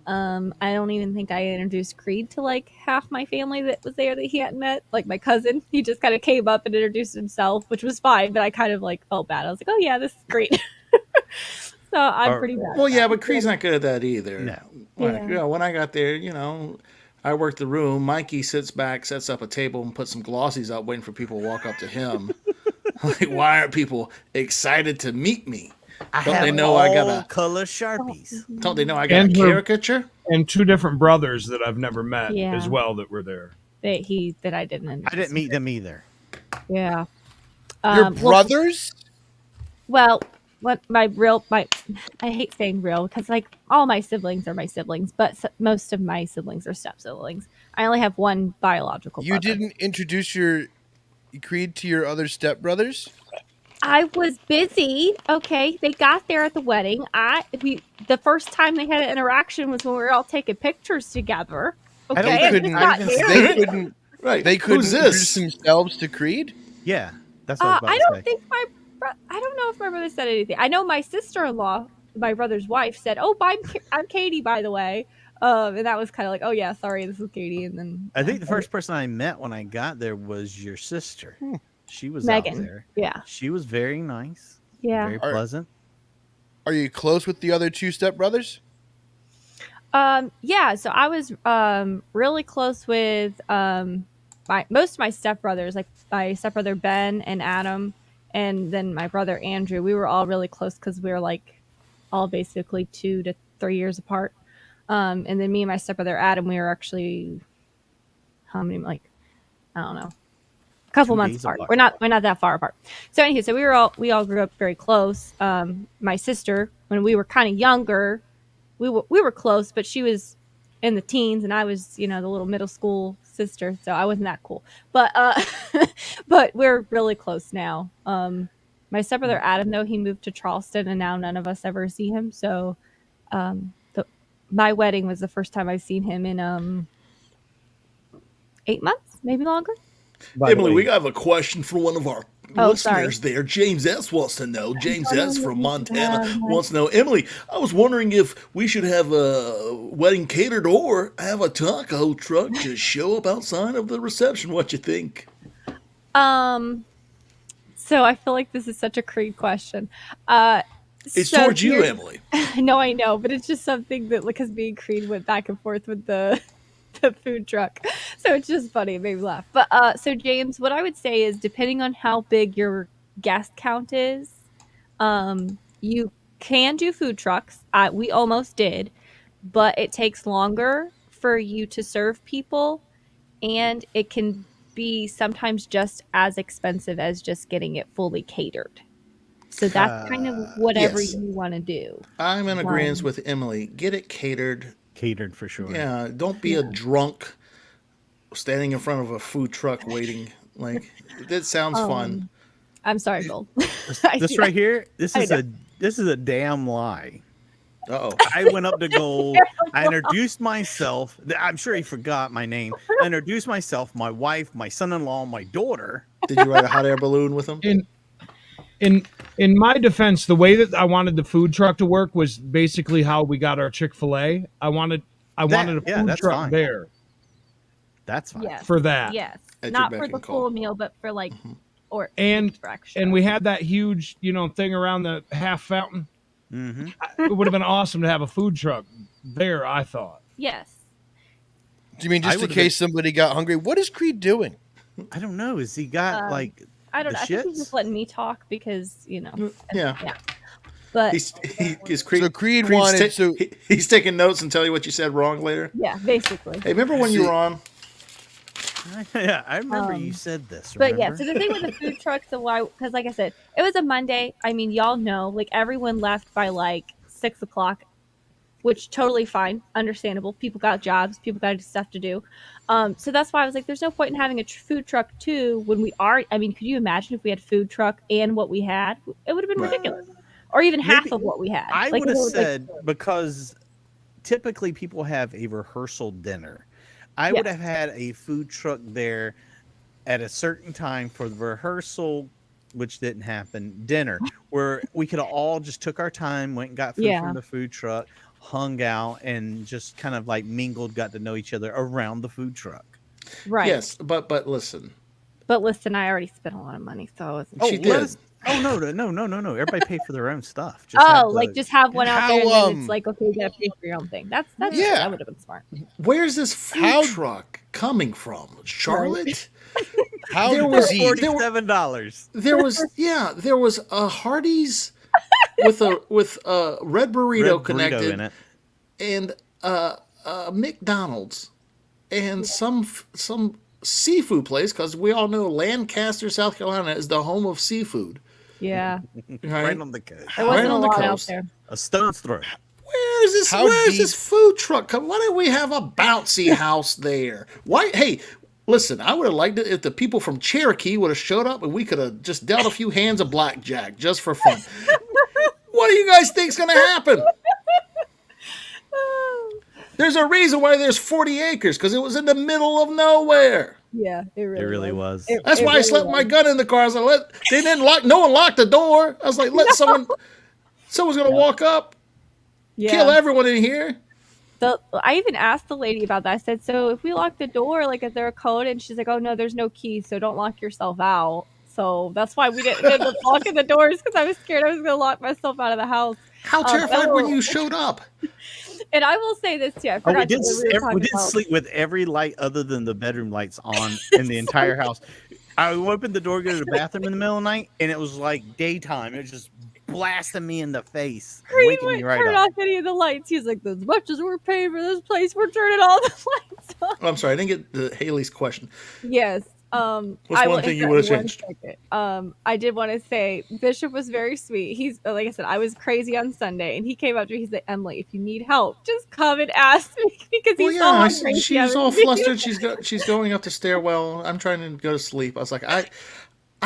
I don't even think I introduced Creed to like half my family that was there that he hadn't met. Like my cousin, he just kind of came up and introduced himself, which was fine, but I kind of like felt bad. I was like, oh yeah, this is great. So I'm pretty bad. Well, at yeah, that. but Creed's not good at that either. No. When I got there, I worked the room. Mikey sits back, sets up a table, and puts some glossies up, waiting for people to walk up to him. Like, why aren't people excited to meet me? Don't they know I got a color Sharpies? Don't they know I got And a her- caricature? And 2 different brothers that I've never met Yeah. as well that were there. That I didn't I introduce. didn't meet them either. Yeah. Your Well, brothers? Well, I hate saying real because like all my siblings are my siblings, but most of my siblings are step siblings. I only have one biological. You brother. didn't introduce your Creed to your other stepbrothers? I was busy. Okay, they got there at the wedding. The first time they had an interaction was when we were all taking pictures together. Okay, They and couldn't. it's not there. They couldn't. Right. They couldn't Who's introduce this? themselves to Creed. Yeah, that's what I was about I to don't say. think I don't know if my brother said anything. I know my sister-in-law, my brother's wife, said, "Oh, I'm Katie, by the way." And that was kind of like, "Oh yeah, sorry, this is Katie." And then I think the first person I met when I got there was your sister. She was Megan. out there. Yeah, She was very nice. yeah. Very pleasant. Are you close with the other 2 stepbrothers? Yeah. So I was really close with most of my stepbrothers, like my stepbrother Ben and Adam, and then my brother Andrew. We were all really close because we were like all basically 2 to 3 years apart. And then me and my stepbrother Adam, we were actually how many, like, I don't know, A couple 2 months days apart. apart. We're not that far apart. So anyway, so we all grew up very close. My sister, when we were kind of younger, we were close, but she was in the teens and I was, the little middle school sister, so I wasn't that cool. But but we're really close now. My stepbrother Adam, though, he moved to Charleston and now none of us ever see him. So my wedding was the first time I've seen him in 8 months, maybe longer. Emily, we have a question for one of our listeners sorry. there. James S. wants to know. James S. from Montana Yeah. wants to know. Emily, I was wondering if we should have a wedding catered or have a taco truck just show up outside of the reception. What you think? So I feel like this is such a Creed question. It's towards you, Emily. No, I know, but it's just something that, because me and Creed went back and forth with the food truck, so it's just funny. It made me laugh. But so James, what I would say is, depending on how big your guest count is, you can do food trucks. We almost did, but it takes longer for you to serve people, and it can be sometimes just as expensive as just getting it fully catered. So that's kind of whatever yes. you want to do. I'm in agreement with Emily. Get it catered. Catered for sure. Yeah, don't be a drunk standing in front of a food truck waiting. Like, that sounds fun. I'm sorry, Bill. This right here, this is a damn lie. Uh-oh. I went up to Gold. I introduced myself. I'm sure he forgot my name. I introduced myself, my wife, my son-in-law, my daughter. Did you ride a hot air balloon with them? In my defense, the way that I wanted the food truck to work was basically how we got our Chick-fil-A. I wanted a food truck there. That's fine. Yes. For that. Yes. At Not your for beck the and call. full meal, but for or And for extra. we had that huge, thing around the half fountain. Mm-hmm. It would have been awesome to have a food truck there, I thought. Yes. Do you mean just in case somebody got hungry? What is Creed doing? I don't know. Has he got I don't know. I think he's shits? just letting me talk because, Yeah. But He's taking notes and tell you what you said wrong later. yeah, basically. Hey, remember when you were on? Yeah, I remember you said this. But yeah, remember? so the thing with the food trucks, because like I said, it was a Monday. I mean, y'all know, everyone left by 6 o'clock, which totally fine, understandable. People got jobs, people got stuff to do. So that's why I was like, there's no point in having a food truck too when we are. I mean, could you imagine if we had food truck and what we had? It would have been ridiculous, or even half of what we had. I would have said because typically people have a rehearsal dinner. I would have had a food truck there at a certain time for the rehearsal, which didn't happen, dinner, where we could have all just took our time, went and got food from the food truck, hung out, and just kind of mingled, got to know each other around the food truck. Right. Yes, but listen. But listen, I already spent a lot of money, so I wasn't. She did. No. Everybody pay for their own stuff. Just have one out there, and then it's okay, you gotta pay for your own thing. That would have been smart. Where's this food truck coming from? Charlotte? How there was $47. There was a Hardee's with a red burrito connected in it. and McDonald's and some seafood place, because we all know Lancaster, South Carolina is the home of seafood. Yeah. Right on the coast. There wasn't Right on a the lot out coast. there. A stone's throw. Where's this food truck come? Why don't we have a bouncy house there? Why? Hey, listen, I would have liked it if the people from Cherokee would have showed up and we could have just dealt a few hands of blackjack just for fun. What do you guys think's going to happen? There's a reason why there's 40 acres, because it was in the middle of nowhere. Yeah, it really was. That's why I slept with my gun in the car. I was like, no one locked the door. I was like, someone's going to walk up, kill everyone in here. I even asked the lady about that. I said, so if we lock the door, is there a code? And she's like, oh no, there's no key, so don't lock yourself out. So that's why we didn't end up locking the doors, because I was scared I was going to lock myself out of the house. How terrified when you showed up? And I will say this too. We did sleep with every light other than the bedroom lights on in the entire house. I opened the door, go to the bathroom in the middle of the night, and it was like daytime. It was just blasting me in the face, waking me right turn up. off any of the lights. He's like, as much as we're paying for this place, we're turning all the lights on. I'm sorry, I didn't get Haley's question. Yes. What's I will one thing you interrupt would have one changed? second. I did want to say Bishop was very sweet. He's like I said, I was crazy on Sunday, and he came up to me. He said, "Emily, if you need help, just come and ask me," because Well, he's yeah, so hungry. He she's hasn't all seen flustered. She's going up the stairwell. I'm trying to go to sleep. I was like, I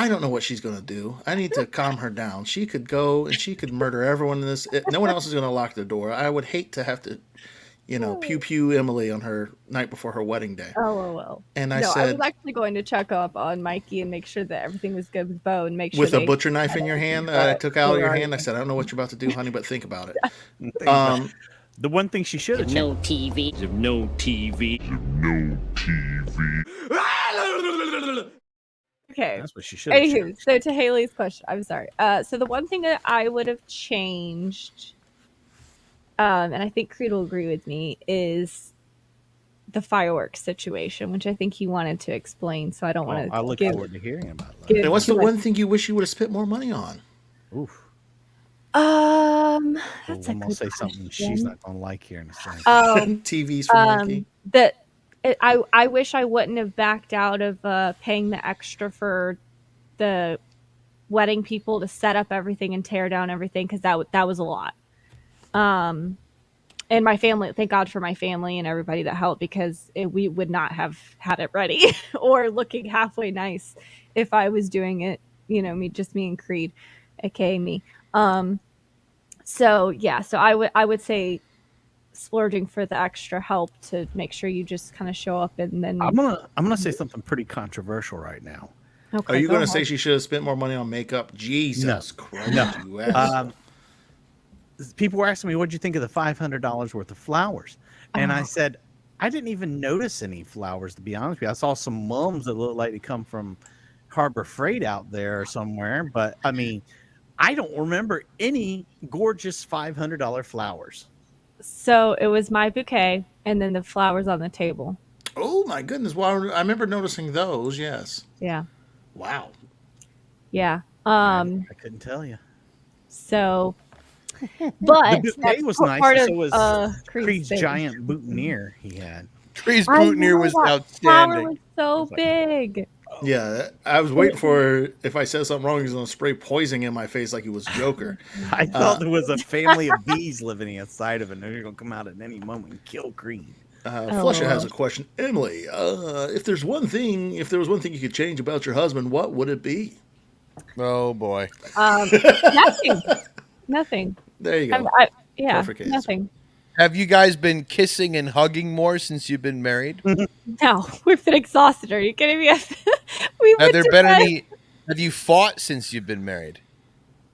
don't know what she's gonna do. I need to calm her down. She could go and she could murder everyone in this. No one else is gonna lock the door. I would hate to have to, pew pew Emily on her night before her wedding day. Oh well. And I No, I was said, actually going to check up on Mikey and make sure that everything was good with Bo and make sure with a they butcher knife had in your everything, hand, I but took they out of were your already hand. I said, I don't know what you're about to do, honey, but think about it. The one thing she should have checked. No TV. No TV. No TV. Okay. That's what she should have Anywho, checked. so to Haley's question, I'm sorry. So the one thing that I would have changed, and I think Creed will agree with me, is the fireworks situation, which I think he wanted to explain. So I don't want I to look give. forward to hearing about that. give And what's too the much- one thing you wish you would have spent more money on? Oof. That's a I'm gonna good say something she's question. not gonna like here in a second. TVs for Mikey. I wish I wouldn't have backed out of paying the extra for the wedding people to set up everything and tear down everything, because that was a lot. And my family, thank God for my family and everybody that helped, because we would not have had it ready or looking halfway nice if I was doing it, me and Creed, aka me. So yeah, so I would say splurging for the extra help to make sure you just kind of show up, and then I'm gonna say something pretty controversial right now. Okay, Are you go going to say ahead. she should have spent more money on makeup? Jesus Christ, you asshole. People were asking me, "What'd you think of the $500 worth of flowers?" And I said, "I didn't even notice any flowers, to be honest with you. I saw some mums that looked like they come from Harbor Freight out there or somewhere, but I mean, I don't remember any gorgeous $500 flowers." So it was my bouquet and then the flowers on the table. Oh my goodness! Well, I remember noticing those. Yes. Yeah. Wow. Yeah. I couldn't tell you. So, but The bouquet that's was part nice. of So was Creed's Creed's thing. giant boutonniere he had. Creed's I boutonniere know was that flower outstanding. was so big. Yeah, I was waiting for if I said something wrong, he was going to spray poison in my face like he was Joker. I thought there was a family of bees living inside of it, and they're going to come out at any moment and kill Creed. Flusha has a question. Emily, if there was one thing you could change about your husband, what would it be? Oh boy. Nothing. Nothing. There you go. Yeah, Perfect answer. nothing. Have you guys been kissing and hugging more since you've been married? No, we've been exhausted. Are you kidding me? We Have went there to been bed. any? Have you fought since you've been married?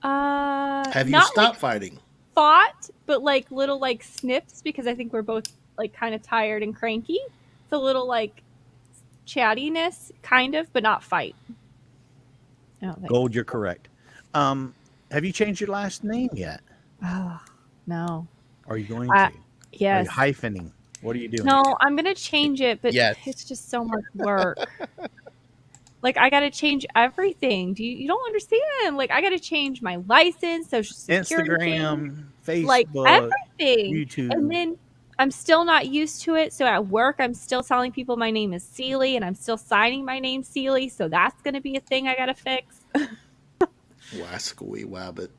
Have you not stopped like fighting? fought, but like little like snips, because I think we're both like kind of tired and cranky. It's a little like chattiness, kind of, but not fight. I don't think. Gold, you're correct. Have you changed your last name yet? Oh, no. Are you going to? Yes. Are you hyphening? What are you doing? No, I'm gonna change it, but Yes. it's just so much work. Like I gotta change everything. You don't understand? Like I gotta change my license, social security, Instagram, Facebook, like everything. YouTube. And then I'm still not used to it. So at work, I'm still telling people my name is Seely, and I'm still signing my name Seely. So that's gonna be a thing I gotta fix. Wascally wabbit.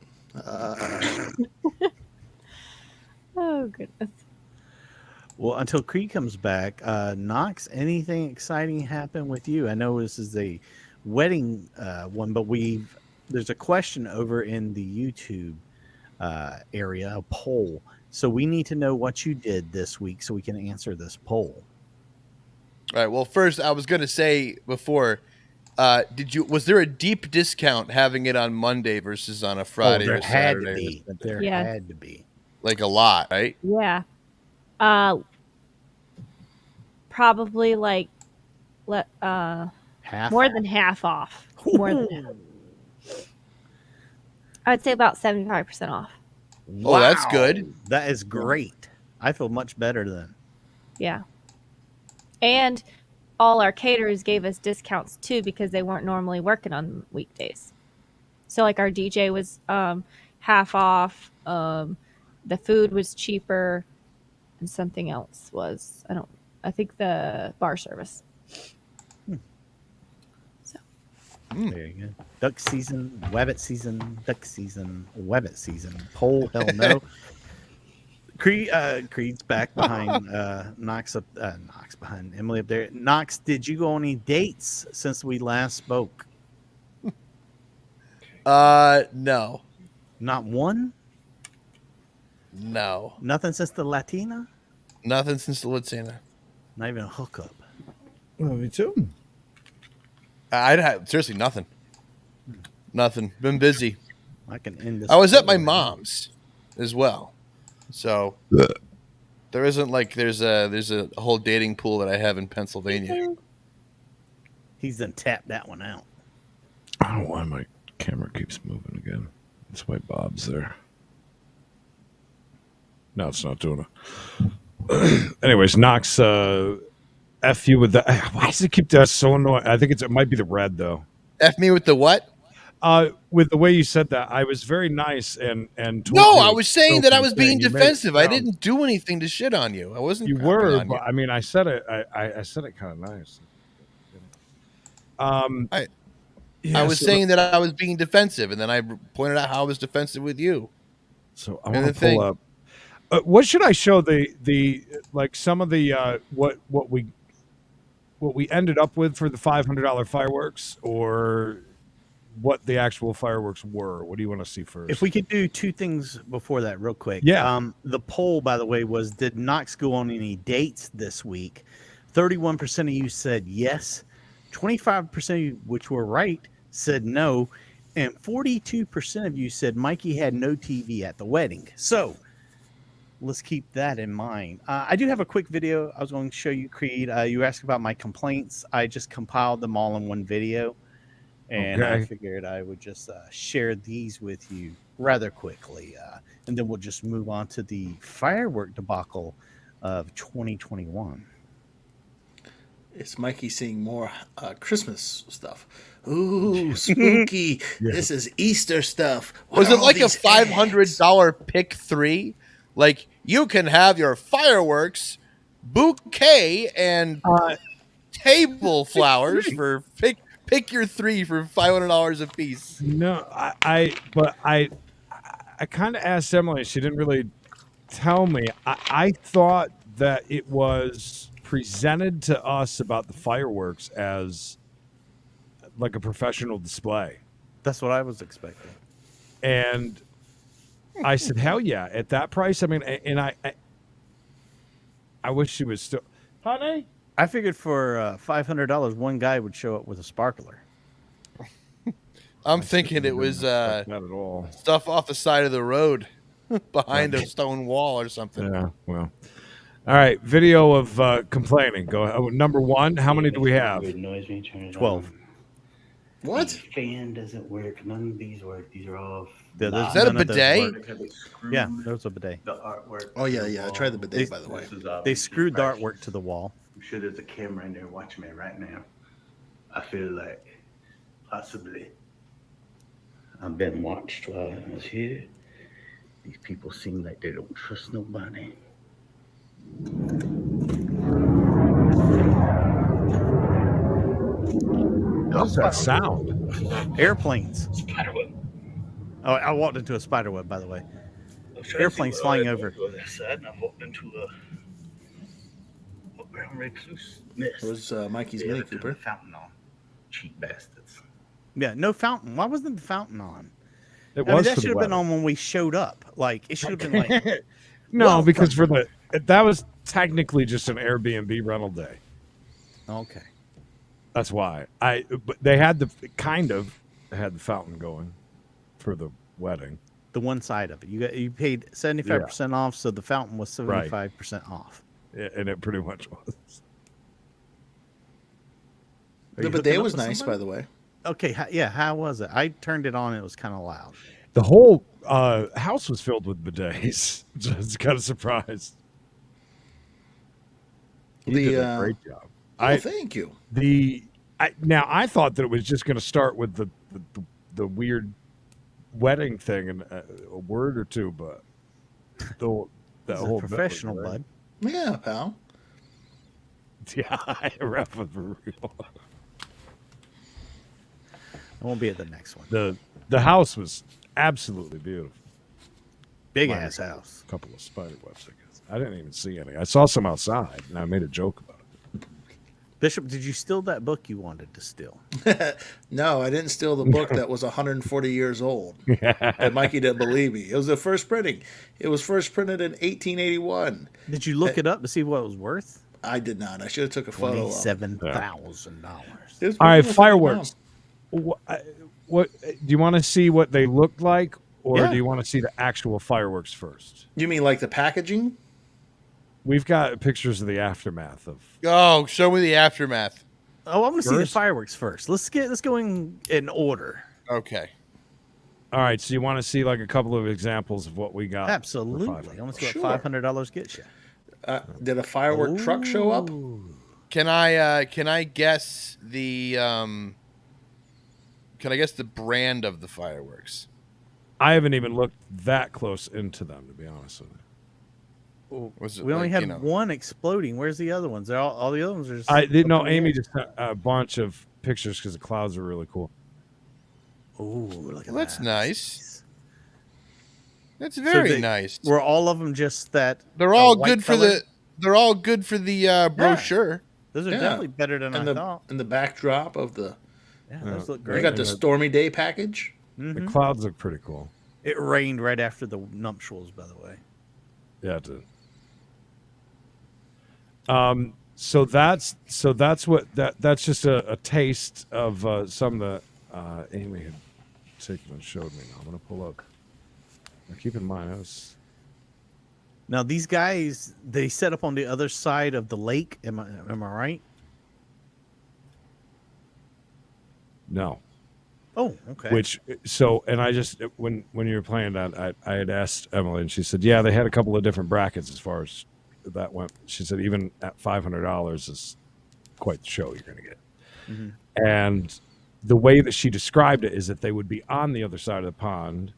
Oh goodness. Well, until Creed comes back, Knox, anything exciting happen with you? I know this is a wedding one, but there's a question over in the YouTube area, a poll. So we need to know what you did this week so we can answer this poll. All right. Well, first, I was going to say before, was there a deep discount having it on Monday versus on a Friday there or had Saturday? to be. There Yeah. had to be. Like a lot, right? Yeah. Probably like Half. more than half off. More than half. I would say about 75% off. Oh, that's good. That is great. I feel much better then. Yeah. And all our caterers gave us discounts too, because they weren't normally working on weekdays. So like our DJ was half off. The food was cheaper, and something else was I think the bar service. There you go. Duck season, wabbit season, duck season, wabbit season. Pole, hell no. Creed's back behind Knox behind Emily up there. Knox, did you go on any dates since we last spoke? No. Not one? No. Nothing since the Latina? Nothing since the Latina. Not even a hookup. Well, me too. I'd have seriously nothing. Nothing. Been busy. I can end this. I was at my mom's as well. So there isn't like there's a whole dating pool that I have in Pennsylvania. He's done tapped that one out. I don't know why my camera keeps moving again. That's why Bob's there. No, it's not doing it. Anyways, Knox, F you with that. Why does it keep that so annoying? I think it might be the red, though. F me with the what? With the way you said that, I was very nice and told no, you I was saying that I was being you made defensive. I sound- didn't do anything to shit on you. I wasn't. You crapping were, on but you. I mean, I said it. I said it kind of nice. I was saying that I was being defensive, and then I pointed out how I was defensive with you. So I want to pull up. What should I show the like some of the what we ended up with for the $500 fireworks, or what the actual fireworks were? What do you want to see first? If we could do two things before that, real quick. Yeah. The poll, by the way, was: did Knox go on any dates this week? 31% of you said yes. 25% of you, which were right, said no, and 42% of you said Mikey had no TV at the wedding. So let's keep that in mind. I do have a quick video I was going to show you, Creed. You asked about my complaints. I just compiled them all in one video, and I figured I would just share these with you rather quickly, and then we'll just move on to the firework debacle of 2021. It's Mikey seeing more Christmas stuff. Ooh, spooky. This is Easter stuff. Was it like a $500 pick 3? Like, you can have your fireworks, bouquet, and table flowers for pick your 3 for $500 a piece. No, I kind of asked Emily. She didn't really tell me. I thought that it was presented to us about the fireworks as like a professional display. That's what I was expecting. And I said, hell yeah, at that price. I mean, and I wish she was still, honey. I figured for $500, one guy would show up with a sparkler. I'm thinking it was not at all stuff off the side of the road behind a stone wall or something. Yeah, well. All right, video of complaining. Go ahead. Number 1, how many do we have? 12. What? The fan doesn't work. None of these work. These are all. Is that a bidet? Yeah, there's a bidet. The artwork. Oh yeah. I tried the bidet, by the way. They screwed the artwork to the wall. I'm sure there's a camera in there watching me right now. I feel like possibly I've been watched while I was here. These people seem like they don't trust nobody. What's that sound? Airplanes. Spiderweb. Oh, I walked into a spiderweb, by the way. Airplanes flying over. That side, and I walked into a brown recluse nest. It was Mikey's Mini Cooper. Fountain on. Cheap bastards. Yeah, no fountain. Why wasn't the fountain on? It I was mean, that for should the have been wedding. on when we showed up. Like, it should have been like. No, Well, because for the that was technically just an Airbnb rental day. Okay. That's why but they had had the fountain going for the wedding. The one side of it. You paid 75% off, so the fountain was 75% off. Yeah, and it pretty much was. The bidet was nice, by the way. Okay, how was it? I turned it on. It was kind of loud. The whole house was filled with bidets. Just kind of surprised. You did a great job. Thank you. Now I thought that it was just going to start with the weird wedding thing and a word or two, but the whole professional, bud. Yeah, pal. Yeah, I rap for real. won't be at the next one. The house was absolutely beautiful. Big Mine ass had house. A couple of spider webs, I guess. I didn't even see any. I saw some outside, and I made a joke about it. Bishop, did you steal that book you wanted to steal? No, I didn't steal the book that was 140 years old. And Mikey didn't believe me. It was the first printing. It was first printed in 1881. Did you look it up to see what it was worth? I did not. I should have took a photo. $27,000. All right, fireworks. What do you want to see? What they looked like, or do you want to see the actual fireworks first? You mean like the packaging? We've got pictures of the aftermath of. Oh, show me the aftermath. Oh, I want to see the fireworks first. Let's go in order. Okay. All right, so you want to see like a couple of examples of what we got? Absolutely. I want to see what $500 gets you. Did a firework truck show up? Can I guess the brand of the fireworks? I haven't even looked that close into them, to be honest with you. We only had one exploding. Where's the other ones? They're all the other ones are just. I didn't know. Amy just sent a bunch of pictures because the clouds are really cool. Oh, look at that's that. nice. That's very nice. Were all of them just that? They're all good for the. They're all good for the brochure. Those are definitely better than I thought. And the backdrop of the. Yeah, those look great. You got the stormy day package. The clouds look pretty cool. It rained right after the nuptials, by the way. Yeah, it did. So that's just a taste of some of the Amy had taken and showed me. Now I'm gonna pull up. Now keep in mind, Now these guys, they set up on the other side of the lake. Am I right? No. Oh, okay. And I just when you were playing that, I had asked Emily, and she said, yeah, they had a couple of different brackets as far as that went. She said even at $500 is quite the show you're going to get. Mm-hmm. And the way that she described it is that they would be on the other side of the pond,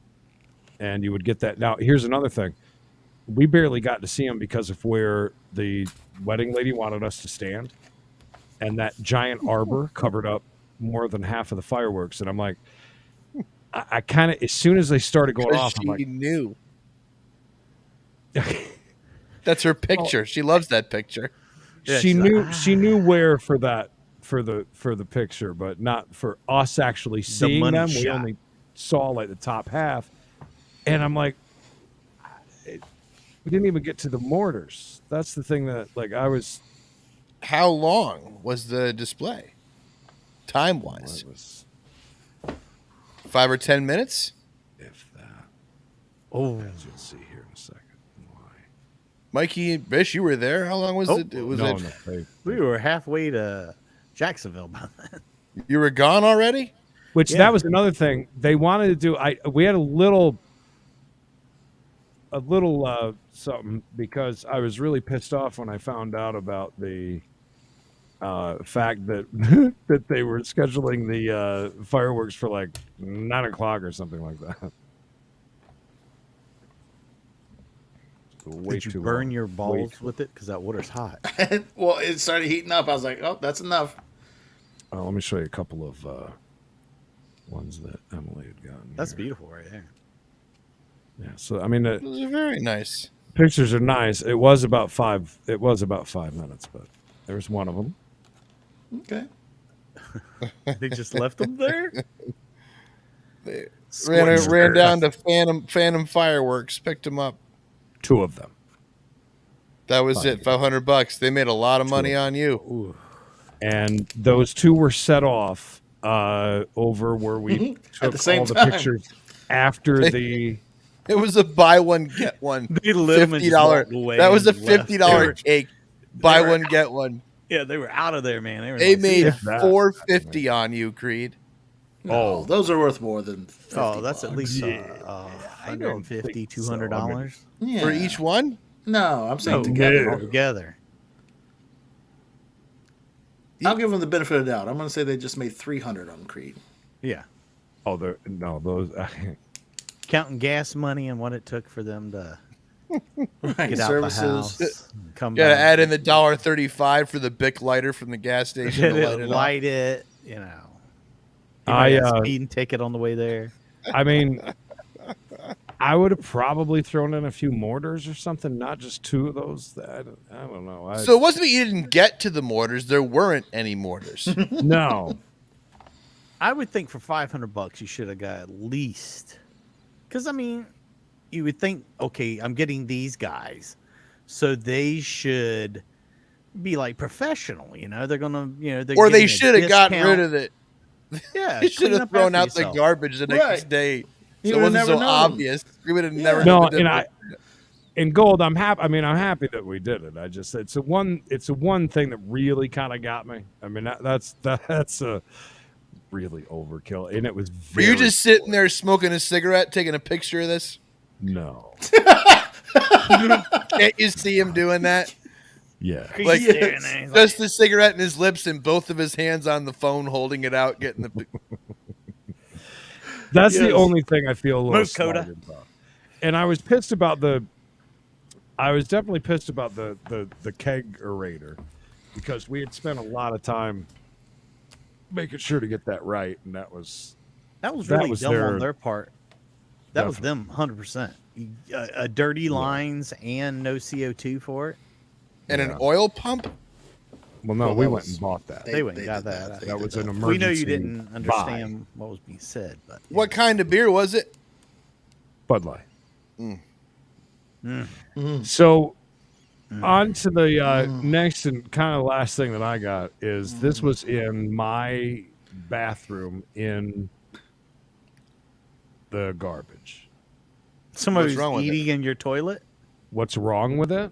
and you would get that. Now, here's another thing. We barely got to see them because of where the wedding lady wanted us to stand, and that giant arbor covered up more than half of the fireworks. And I'm like, I kind of, as soon as they started going off, I'm like, knew. That's her picture. She loves that picture. Yeah, she knew where for the picture, but not for us actually seeing them. We only saw like the top half, and I'm like, we didn't even get to the mortars. That's the thing that I was. How long was the display? Time wise, 5 or 10 minutes, if that. Oh, as you'll see here in a second. Mikey and Bish, you were there. How long was it? We were halfway to Jacksonville by then. You were gone already? That was another thing they wanted to do. We had a little something because I was really pissed off when I found out about the fact that that they were scheduling the fireworks for like 9 o'clock or something like that. Did you burn your balls with it? Because that water's hot. Well, it started heating up. I was like, oh, that's enough. Let me show you a couple of ones that Emily had gotten. That's beautiful right there. Yeah. So I mean, those are very nice. Pictures are nice. It was about 5 minutes, but there's one of them. Okay. They just left them there. They ran down to Phantom Fireworks, picked them up. 2 of them. That was it. $500. They made a lot of money on you. Ooh. And those 2 were set off over where we took all the pictures after the. It was a buy one get one. They $50. That was a $50 cake. Buy one get one. Yeah, they were out of there, man. They made $450 on you, Creed. No, those are worth more than $50. Oh, that's at least $150, $200 for each one. No, I'm saying together. Altogether. I'll give them the benefit of the doubt. I'm going to say they just made $300 on Creed. Yeah. Oh, those. Counting gas money and what it took for them to get out Services. the house. Come Gotta back. add in the $1.35 for the Bic lighter from the gas station to light it. Light it, you know. I got a speeding ticket on the way there. I mean, I would have probably thrown in a few mortars or something, not just 2 of those. I don't know. So it wasn't that you didn't get to the mortars; there weren't any mortars. No. I would think for $500 you should have got at least, because I mean, you would think, okay, I'm getting these guys, so they should be like professional, you know? They're gonna, you know, or they should have gotten rid of it. Yeah, you should have thrown out the garbage the next day. So it wasn't so obvious. We would have never known. No, in Gold, I'm happy. I mean, I'm happy that we did it. I just it's a one thing that really kind of got me. I mean, that's a really overkill, and it was. Were you just sitting there smoking a cigarette, taking a picture of this? No. Can't you see him doing that? Yeah, like just the cigarette in his lips and both of his hands on the phone, holding it out, getting the. That's the only thing I feel a little slighted about. And I was pissed about I was definitely pissed about the kegerator, because we had spent a lot of time making sure to get that right, and that was really dumb on their part. That was them 100%. Dirty lines and no CO2 for it. And an oil pump? Well, no, we went and bought that. They went and got that. That was an emergency. We know you didn't understand what was being said. But what kind of beer was it? Bud Light. So on to the next and kind of last thing that I got is this was in my bathroom in the garbage. Somebody's eating in your toilet? What's wrong with it?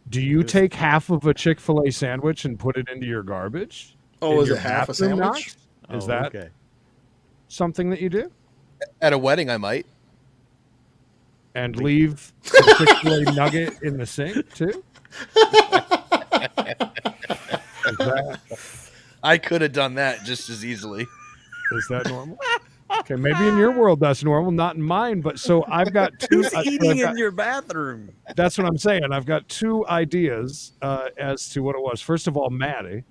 Do you take half of a Chick-fil-A sandwich and put it into your garbage? Oh, is it half a sandwich? Is that something that you do? At a wedding, I might. And leave the Chick-fil-A nugget in the sink, too? I could have done that just as easily. Is that normal? Okay, maybe in your world that's normal, not in mine. But so I've got 2. Who's eating in your bathroom? That's what I'm saying. I've got 2 ideas as to what it was. First of all, Maddie,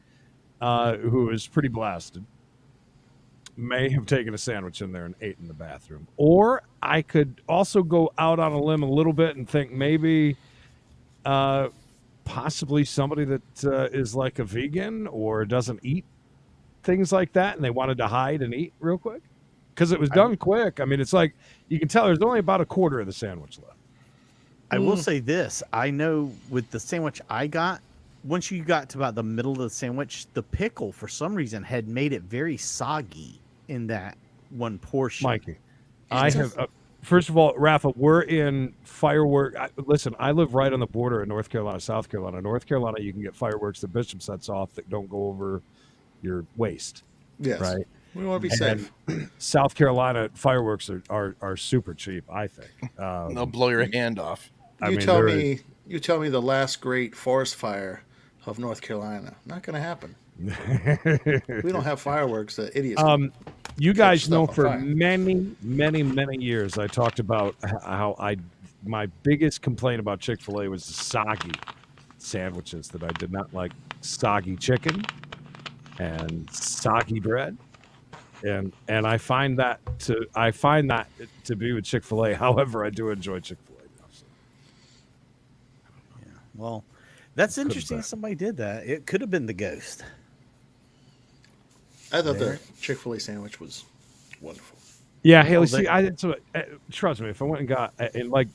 who is pretty blasted, may have taken a sandwich in there and ate in the bathroom. Or I could also go out on a limb a little bit and think maybe possibly somebody that is like a vegan or doesn't eat things like that, and they wanted to hide and eat real quick. Because it was done quick. I mean, it's like, you can tell there's only about a quarter of the sandwich left. I will say this. I know with the sandwich I got, once you got to about the middle of the sandwich, the pickle, for some reason, had made it very soggy in that one portion. Mikey, I have... first of all, Rafa, we're in firework. Listen, I live right on the border in North Carolina, South Carolina. North Carolina, you can get fireworks that Bishop sets off that don't go over your waist. Yes. Right? We want to be safe. South Carolina fireworks are super cheap, I think. They'll blow your hand off. You tell me the last great forest fire of North Carolina. Not going to happen. We don't have fireworks that idiots. You guys know for many, many, many years I talked about how my biggest complaint about Chick-fil-A was the soggy sandwiches, that I did not like soggy chicken and soggy bread. And I find that to be with Chick-fil-A. However, I do enjoy Chick-fil-A now. So. Yeah, well, that's interesting. Somebody did that. It could have been the ghost. I thought the Chick-fil-A sandwich was wonderful. Yeah, Haley. See, trust me. If I went and got and like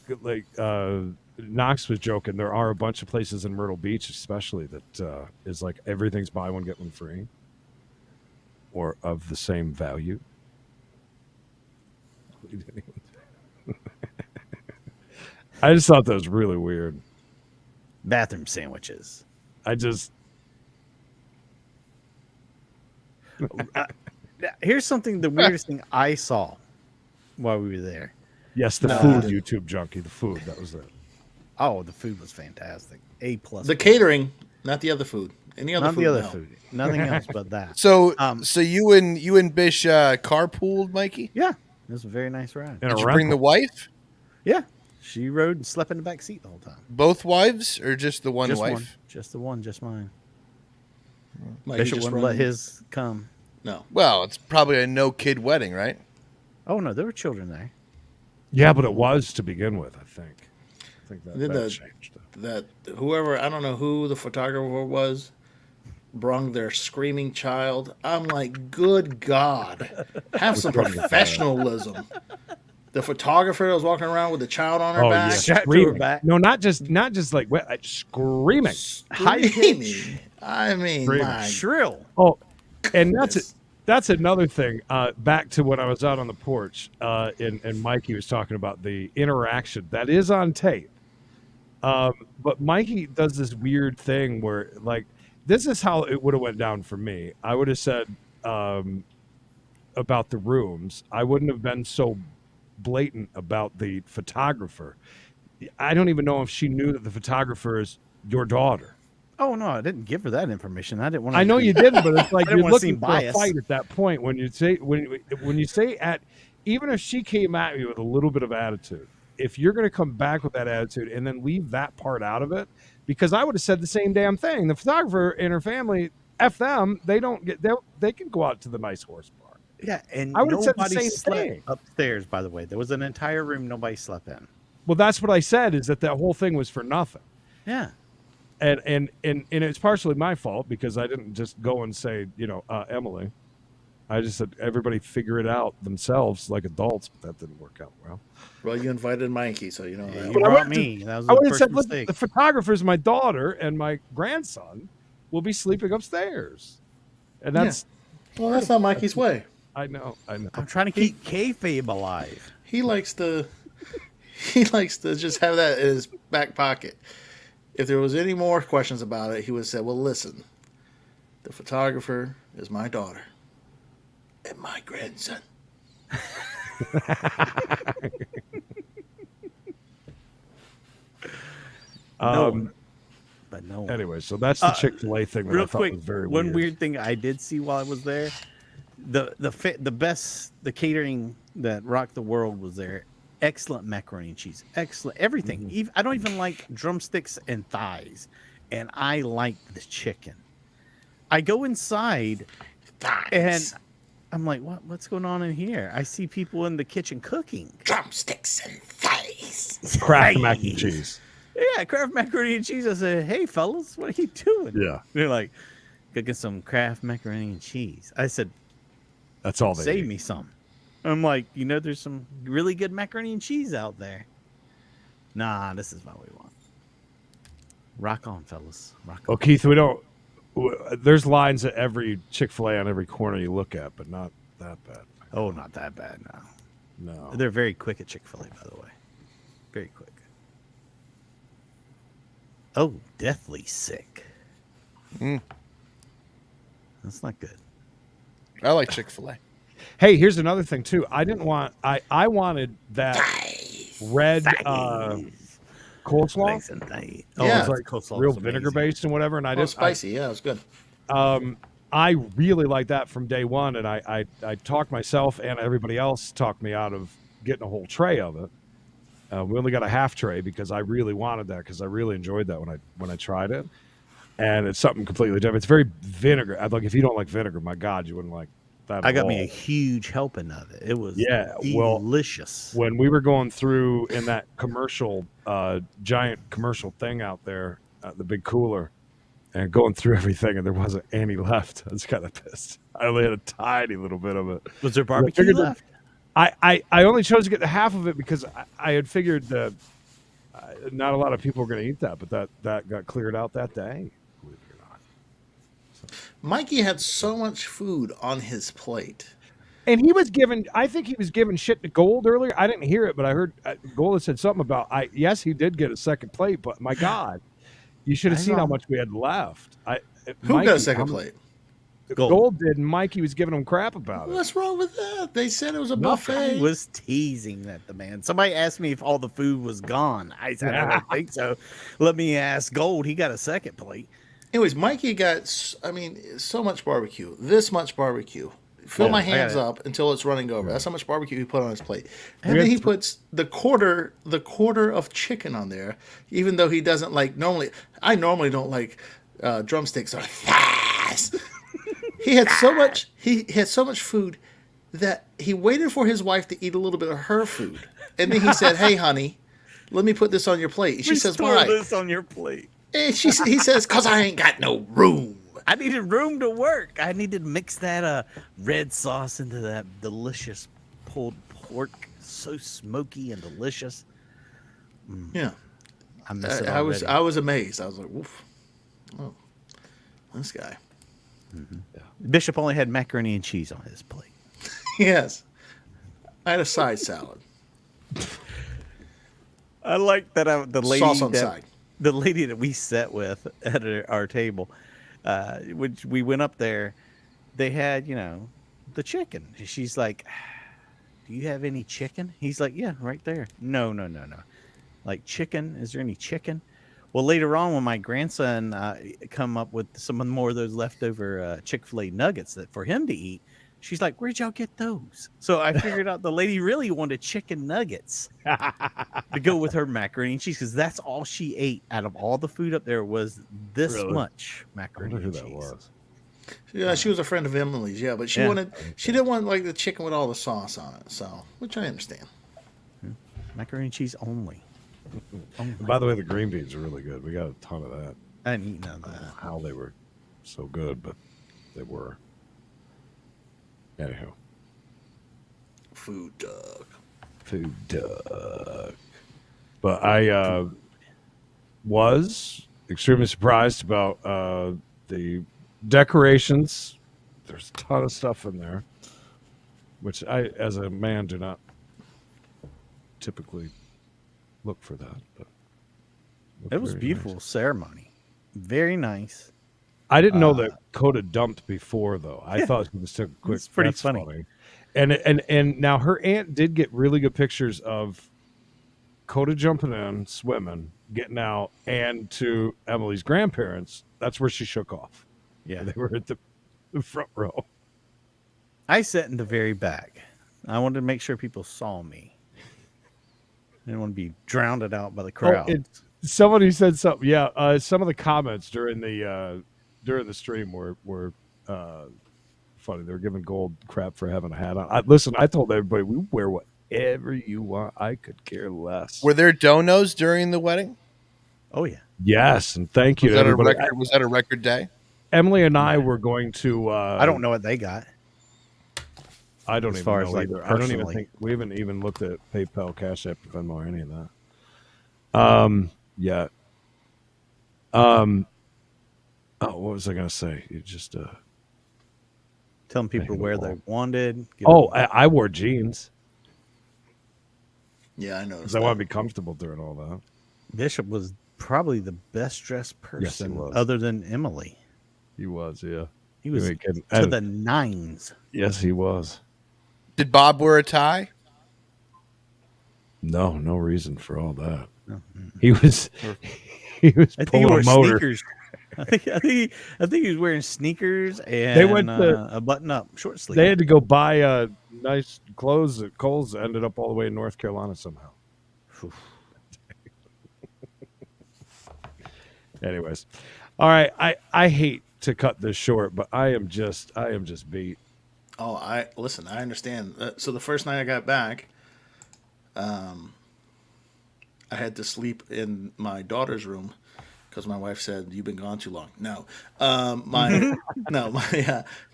Knox was joking, there are a bunch of places in Myrtle Beach, especially that is like everything's buy one get one free. Or of the same value. I just thought that was really weird. Bathroom sandwiches. Here's something, the weirdest thing I saw while we were there. Yes, the food, YouTube junkie. The food, that was it. Oh, the food was fantastic. A+. The catering, not the other food. Any other not food? The other food. Nothing else but that. So you and Bish carpooled, Mikey? Yeah, it was a very nice ride. Did you bring the wife? Yeah, she rode and slept in the back seat the whole time. Both wives, or just the one just wife? One. Just the one, just mine. Mikey Bishop wouldn't let his come. No. Well, it's probably a no-kid wedding, right? Oh no, there were children there. Yeah, but it was to begin with, I think. I think that changed it. That whoever, I don't know who the photographer was, brung their screaming child. I'm like, good God, have some professionalism. The photographer that was walking around with the child on her back, screaming. No, not just like screaming. High pitch. I mean, my shrill. Oh, and that's another thing. Back to when I was out on the porch, and Mikey was talking about the interaction that is on tape. But Mikey does this weird thing where, like, this is how it would have went down for me. I would have said about the rooms. I wouldn't have been so blatant about the photographer. I don't even know if she knew that the photographer is your daughter. Oh no, I didn't give her that information. I didn't want. I know you didn't, but it's like you're looking for bias. a fight at that point when you say even if she came at me with a little bit of attitude, if you're going to come back with that attitude and then leave that part out of it, because I would have said the same damn thing. The photographer and her family, F them, they can go out to the nice horse bar. Yeah, and I would have said the nobody same slept thing. upstairs. By the way, there was an entire room nobody slept in. Well, that's what I said, is that whole thing was for nothing. Yeah. And it's partially my fault because I didn't just go and say, Emily. I just said everybody figure it out themselves like adults, but that didn't work out well. Well, you invited Mikey, so you know that. You brought me. That was I the would have first said, mistake. the photographer's my daughter and my grandson will be sleeping upstairs. And that's that's not Mikey's way. I know. I'm trying to keep kayfabe alive. He likes to just have that in his back pocket. If there was any more questions about it, he would say, well, listen, the photographer is my daughter and my grandson. But no. Anyway, so that's the Chick-fil-A thing that real I thought quick, was very one weird. weird thing I did see while I was there, the catering that rocked the world was there. Excellent macaroni and cheese. Excellent everything. I don't even like drumsticks and thighs, and I like the chicken. I go inside, and I'm like, what's going on in here? I see people in the kitchen cooking. Drumsticks and thighs. Kraft mac and cheese. Yeah, Kraft macaroni and cheese. I said, hey, fellas, what are you doing? Yeah. They're like, cooking some Kraft macaroni and cheese. I said, that's all they save eat. me some. I'm like, there's some really good macaroni and cheese out there. Nah, this is what we want. Rock on, fellas. Rock on. Well, Keith, there's lines at every Chick-fil-A on every corner you look at, but not that bad. Oh, not that bad, no. No. They're very quick at Chick-fil-A, by the way. Very quick. Oh, deathly sick. That's not good. I like Chick-fil-A. Hey, here's another thing too. I wanted that red coleslaw. Yeah, it's like real vinegar based and whatever. And I just spicy. Yeah, it was good. I really like that from day one, and I talked myself and everybody else talked me out of getting a whole tray of it. We only got a half tray because I really wanted that because I really enjoyed that when I tried it, and it's something completely different. It's very vinegar. Like if you don't like vinegar, my God, you wouldn't like that. I got me a huge helping of it. It was delicious. When we were going through in that commercial, giant commercial thing out there, the big cooler, and going through everything, and there wasn't any left. I was kind of pissed. I only had a tiny little bit of it. Was there barbecue left? I only chose to get the half of it because I had figured that not a lot of people were going to eat that, but that got cleared out that day. Believe it or not. So. Mikey had so much food on his plate. And I think he was given shit to Gold earlier. I didn't hear it, but I heard Gold had said something about, yes, he did get a second plate, but my God, you should have seen how much we had left. Who got a second plate? Gold did, and Mikey was giving him crap about it. What's wrong with that? They said it was a buffet. I was teasing that the man. Somebody asked me if all the food was gone. I said, I don't think so. Let me ask Gold. He got a second plate. Anyways, Mikey got, so much barbecue. This much barbecue. Fill my hands up until it's running over. That's how much barbecue he put on his plate. And then he puts the quarter of chicken on there, even though he doesn't like I normally don't like drumsticks or thighs. he had so much. He had so much food that he waited for his wife to eat a little bit of her food, and then he said, "Hey, honey, let me put this on your plate." And she says, Restore "Why?" this on your plate. And he says, "Cause I ain't got no room." I needed room to work. I needed to mix that red sauce into that delicious pulled pork. So smoky and delicious. Yeah, I miss it I already. was amazed. I was like, "Woof, oh, this guy." Bishop only had macaroni and cheese on his plate. Yes, I had a side salad, I like that the lady sauce on the side. the lady that we sat with at our table, which we went up there, they had, the chicken. She's like, "Do you have any chicken?" He's like, "Yeah, right there." No. Like, chicken? Is there any chicken? Well, later on, when my grandson come up with some more of those leftover Chick-fil-A nuggets that for him to eat, she's like, "Where'd y'all get those?" So I figured out the lady really wanted chicken nuggets to go with her macaroni and cheese, because that's all she ate out of all the food up there was this much macaroni and cheese. That was. Yeah, she was a friend of Emily's. Yeah, but she didn't want like the chicken with all the sauce on it. So, which I understand. Macaroni and cheese only. By the way, the green beans are really good. We got a ton of that. I didn't eat none of I don't know that. how they were so good, but they were. Anyhow. Food dog. But I was extremely surprised about the decorations. There's a ton of stuff in there, which I, as a man, do not typically look for that. But It was a beautiful ceremony. Very nice. I didn't know that Coda dumped before, though. I thought he was took a quick. It's pretty that's funny. And now her aunt did get really good pictures of Coda jumping in, swimming, getting out, and to Emily's grandparents. That's where she shook off. Yeah, they were at the front row. I sat in the very back. I wanted to make sure people saw me. I didn't want to be drowned out by the crowd. Somebody said something. Yeah, some of the comments during the stream were funny. They were giving gold crap for having a hat on. Listen, I told everybody we wear whatever you want. I could care less. Were there donos during the wedding? Oh yeah. Yes, and thank you. Was that a everybody. record? Was that a record day? Emily and I were going to. I don't know what they got. I don't as even far know as, like, either. I don't even personally. think we haven't even looked at PayPal, Cash App, Venmo, or any of that. Yet. Oh, what was I going to say? You just telling people where they wanted. I wore jeans. Yeah, I know. Because I want to be comfortable during all that. Bishop was probably the best dressed person, was. other than Emily. He was, yeah. He was You ain't kidding. to the nines. Yes, he was. Did Bob wear a tie? No reason for all that. No. He was I think he pulling wore a motor. sneakers. I think he was wearing sneakers and They went to- a button up short sleeve. They had to go buy nice clothes at Kohl's. Ended up all the way in North Carolina somehow. Anyways, all right. I hate to cut this short, but I am just beat. Oh, I understand. So the first night I got back, I had to sleep in my daughter's room because my wife said, "You've been gone too long." No, my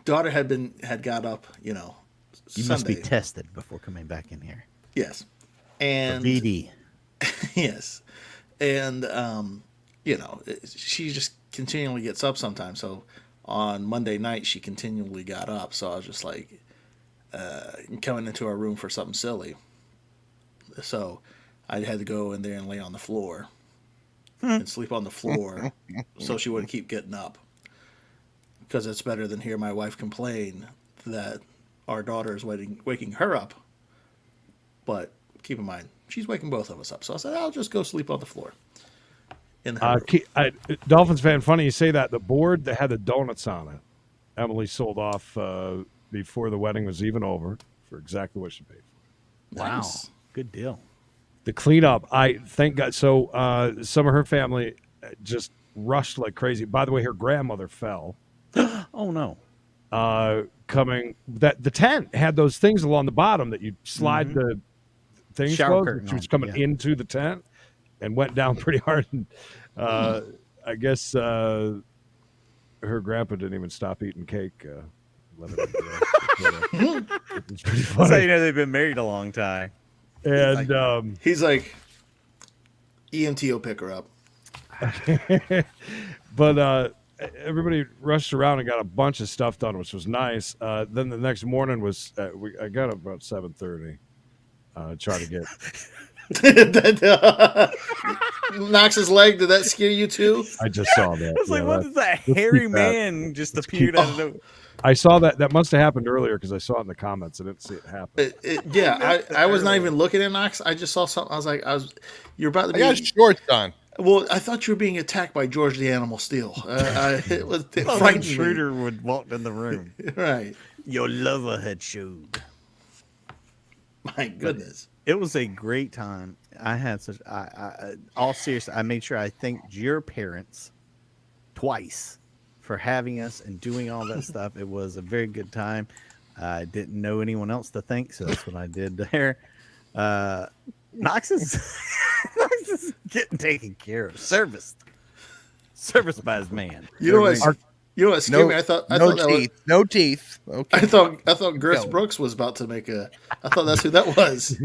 daughter had got up. You Sunday. must be tested before coming back in here. Yes, and For BD. yes, and she just continually gets up sometimes. So on Monday night, she continually got up. So I was just like coming into our room for something silly. So I had to go in there and lay on the floor and sleep on the floor so she wouldn't keep getting up. Because it's better than hear my wife complain that our daughter is waking her up. But keep in mind, she's waking both of us up. So I said, I'll just go sleep on the floor. In her room. Dolphins fan, funny you say that. The board that had the donuts on it, Emily sold off before the wedding was even over for exactly what she paid for. Wow. Nice. Good deal. The cleanup, I thank God. So some of her family just rushed like crazy. By the way, her grandmother fell. Oh no. coming. That the tent had those things along the bottom that you slide the things Shower closed. curtain She was on, coming yeah. into the tent and went down pretty hard. And I guess her grandpa didn't even stop eating cake. Let it it was pretty That's how funny. you know they've been married a long time. And He's like, EMT will pick her up. but everybody rushed around and got a bunch of stuff done, which was nice. Then the next morning was I got up about 7:30. Try to get Knox's leg. Did that scare you too? I just saw that. I was like, Yeah, what is that hairy man just appeared out of nowhere? I saw that. That must have happened earlier because I saw it in the comments. I didn't see it happen. I was not even looking at Knox. I just saw something. I was like, you're about to be. I got shorts on. Well, I thought you were being attacked by George the Animal Steel. It was it Oh, frightened the me. intruder would walk in the room. Right. Your lover had showed. My goodness. It was a great time. I had such. All serious. I made sure I thanked your parents twice for having us and doing all that stuff. It was a very good time. I didn't know anyone else to thank, so that's what I did there. Knox is getting taken care of, serviced by his man. You know what scared me? I thought that was, no teeth. Okay. I thought Grace Brooks was about to make a. I thought that's who that was.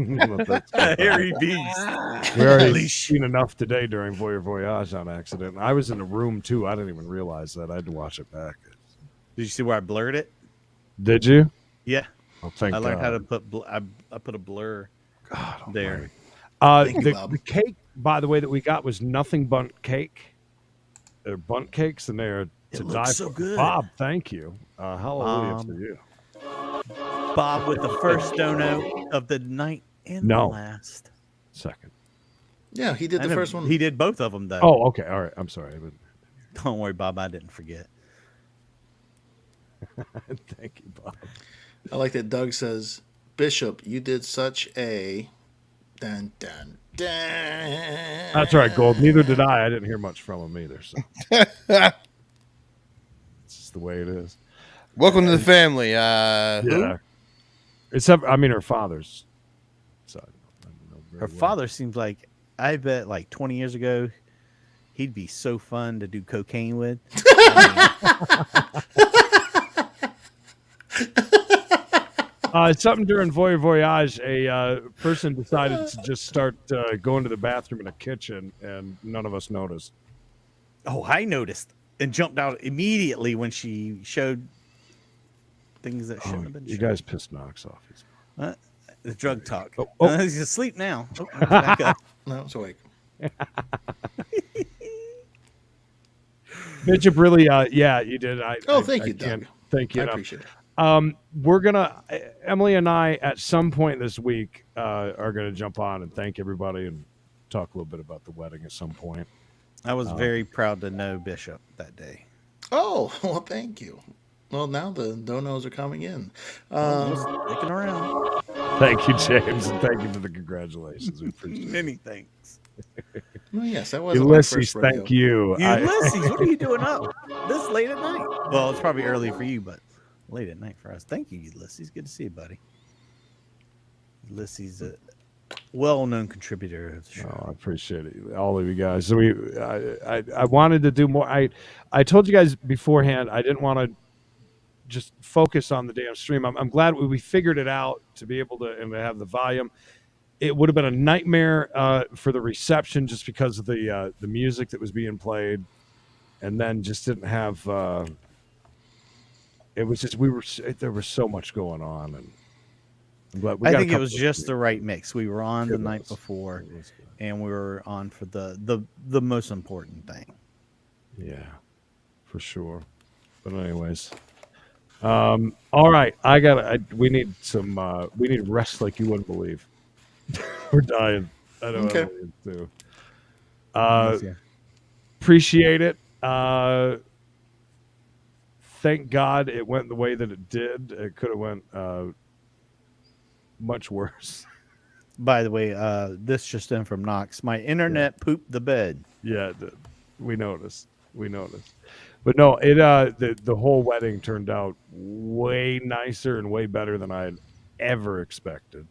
Hairy beast. We already seen enough today during Voyeur Voyage on accident. I was in the room too. I didn't even realize that. I had to watch it back. Did you see where I blurred it? Did you? Yeah. Oh, thank I learned God. how to put. I put a blur there. The cake, by the way, that we got was nothing but cake. They're bundt cakes, and they're to die looks so for. good. Bob, thank you. Hallelujah to you. Bob with the first dono of the night and the last. Second. Yeah, he did the first one. He did both of them, though. Oh, okay. All right. I'm sorry. Don't worry, Bob. I didn't forget. Thank you, Bob. I like that Doug says, Bishop, you did such a dun dun dun. That's right, Gold. Neither did I. I didn't hear much from him either. So it's just the way it is. Welcome to the family. Yeah. Except, I mean, her father's side. Her father seems like, I bet like 20 years ago, he'd be so fun to do cocaine with. Something during Voyeur Voyage, a person decided to just start going to the bathroom in a kitchen, and none of us noticed. Oh, I noticed and jumped out immediately when she showed things that shouldn't have been You shown. guys pissed Knox off. The drug talk. Oh. He's asleep now. Oh, he's back up. No, it's awake. Bishop, really, yeah, you did. Thank you, can't Doug. Thank you. I enough. appreciate it. We're gonna, Emily and I, at some point this week, are gonna jump on and thank everybody and talk a little bit about the wedding at some point. I was very proud to know Bishop that day. Oh, well, thank you. Well, now the donos are coming in. Sticking around. Thank you, James, and thank you for the congratulations. We appreciate it. Many thanks. Well, yes, that was my Ulysses, first rodeo. thank you. Ulysses, what are you doing up this late at night? Well, it's probably early for you, but late at night for us. Thank you, Ulysses. Good to see you, buddy. Ulysses, a well-known contributor of the show. Oh, I appreciate it, all of you guys. So I wanted to do more. I told you guys beforehand I didn't want to just focus on the damn stream. I'm glad we figured it out to be able to and to have the volume. It would have been a nightmare for the reception just because of the music that was being played, and then just didn't have. It was just there was so much going on, and I think it was just the right mix. We were on the night before, and we were on for the most important thing. Yeah, for sure. But anyways, all right. We need rest like you wouldn't believe. We're dying. I know Okay. Emily is too. Appreciate it. Thank God it went the way that it did. It could have went much worse. By the way, this just in from Knox. My internet pooped the bed. Yeah, we noticed. But no, it the whole wedding turned out way nicer and way better than I had ever expected.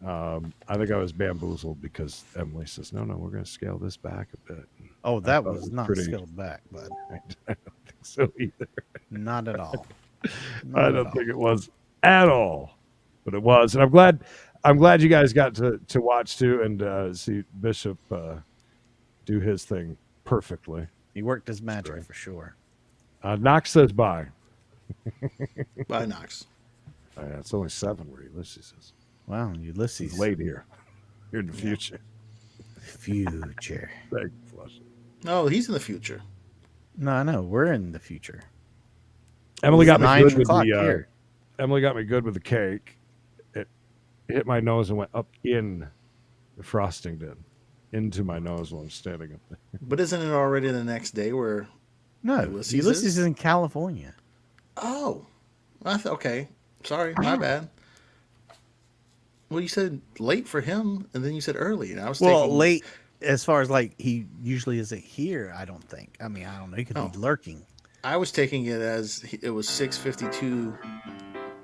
I think I was bamboozled because Emily says, "No, we're going to scale this back a bit." Oh, that was not pretty... scaled back, bud. I don't think so either. Not at all. I don't think it was at all, but it was, and I'm glad you guys got to watch too and see Bishop do his thing perfectly. He worked his magic for sure. Knox says bye. Bye, Knox. It's only 7 where Ulysses is. Wow, Ulysses. He's late here. You're in the future. Future. Thank you, Flush. No, he's in the future. No, I know. We're in the future. Emily got me good with the here. Emily got me good with the cake. It hit my nose and went up in the frosting did. Into my nose while I'm standing up there. But isn't it already the next day where No, Ulysses is in California. Oh. Okay. Sorry, my bad. Well, you said late for him, and then you said early, and I was thinking late as far as like he usually isn't here. I don't think. I mean, I don't know. He could be lurking. I was taking it as it was 6:52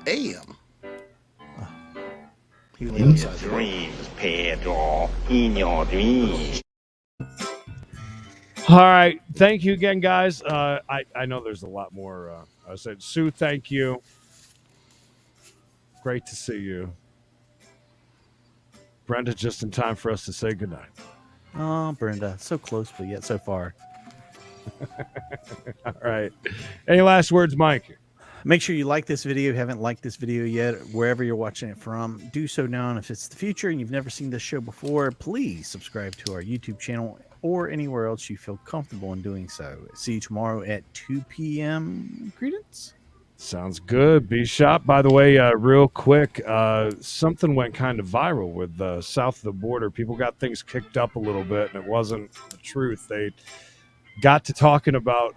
a.m. In your dreams, Pedro. In your dreams. All right. Thank you again, guys. I know there's a lot more. I said, Sue, thank you. Great to see you. Brenda, just in time for us to say goodnight. Oh, Brenda. So close, but yet so far. All right. Any last words, Mike? Make sure you like this video. If you haven't liked this video yet, wherever you're watching it from, do so now. And if it's the future and you've never seen this show before, please subscribe to our YouTube channel or anywhere else you feel comfortable in doing so. See you tomorrow at 2 p.m. Creedence? Sounds good. B-Shop. By the way, real quick, something went kind of viral with south of the border. People got things kicked up a little bit, and it wasn't the truth. They got to talking about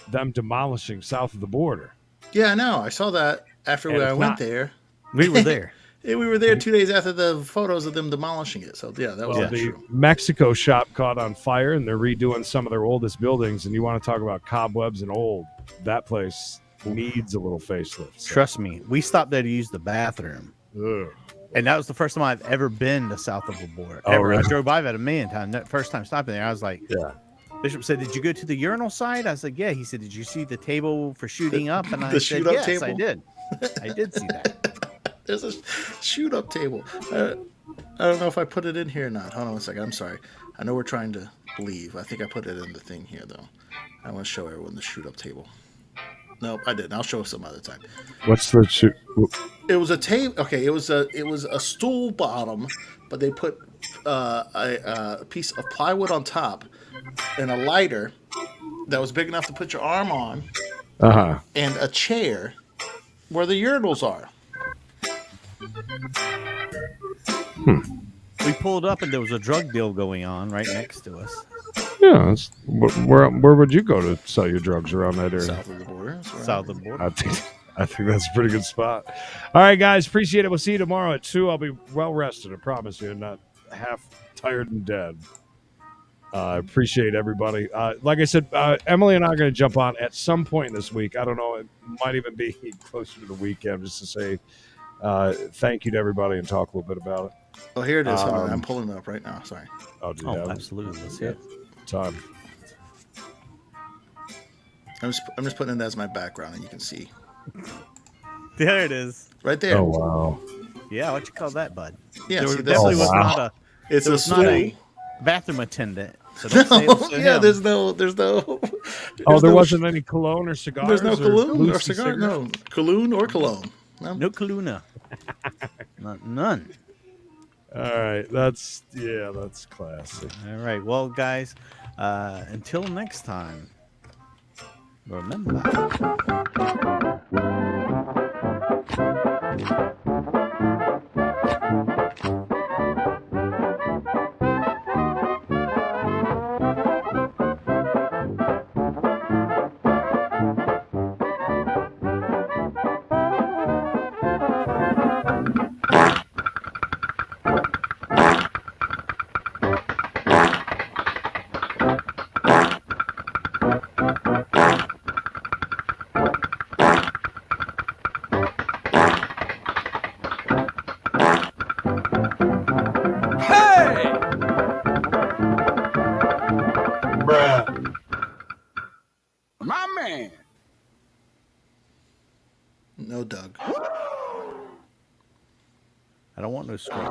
them demolishing south of the border. Yeah, I know. I saw that after I went there. We were there. We were there 2 days after the photos of them demolishing it. So, yeah, that was the true. Mexico shop caught on fire, and they're redoing some of their oldest buildings. And you want to talk about cobwebs and old. That place needs a little facelift. So. Trust me. We stopped there to use the bathroom. Ugh. And that was the first time I've ever been to south of the border. Oh, really? I drove by that a million times. That first time stopping there, I was like, yeah. Bishop said, "Did you go to the urinal side?" I was like, "Yeah." He said, "Did you see the table for shooting up?" And I said, "Yes, table? I did. I did see that." There's a shoot up table. I don't know if I put it in here or not. Hold on a second. I'm sorry. I know we're trying to leave. I think I put it in the thing here, though. I want to show everyone the shoot up table. Nope, I didn't. I'll show some other time. What's the shoot? It was a table. Okay, it was a stool bottom, but they put a piece of plywood on top and a lighter that was big enough to put your arm on, and a chair where the urinals are. We pulled up and there was a drug deal going on right next to us. Yeah, where would you go to sell your drugs around that area? South of the border. South of the border. I think that's a pretty good spot. All right, guys, appreciate it. We'll see you tomorrow at 2. I'll be well rested, I promise you, not half tired and dead. Appreciate everybody. Like I said, Emily and I are going to jump on at some point this week. I don't know. It might even be closer to the weekend just to say thank you to everybody and talk a little bit about it. Oh, here it is. I'm pulling it up right now. Sorry. Oh, absolutely. Let's hit time. I'm just putting it as my background, and you can see. There it is. Right there. Oh, wow. Yeah, what you call that, bud? Yeah, there see, definitely was not a. It's a not a bathroom attendant. So don't say it was him. There's no. There wasn't any cologne or cigars. There's no cologne or cigar. Cigarette? No cologne or cologne. No cologne. None. All right, that's classic. All right, well, guys, until next time, remember. No Doug. I don't want no scream.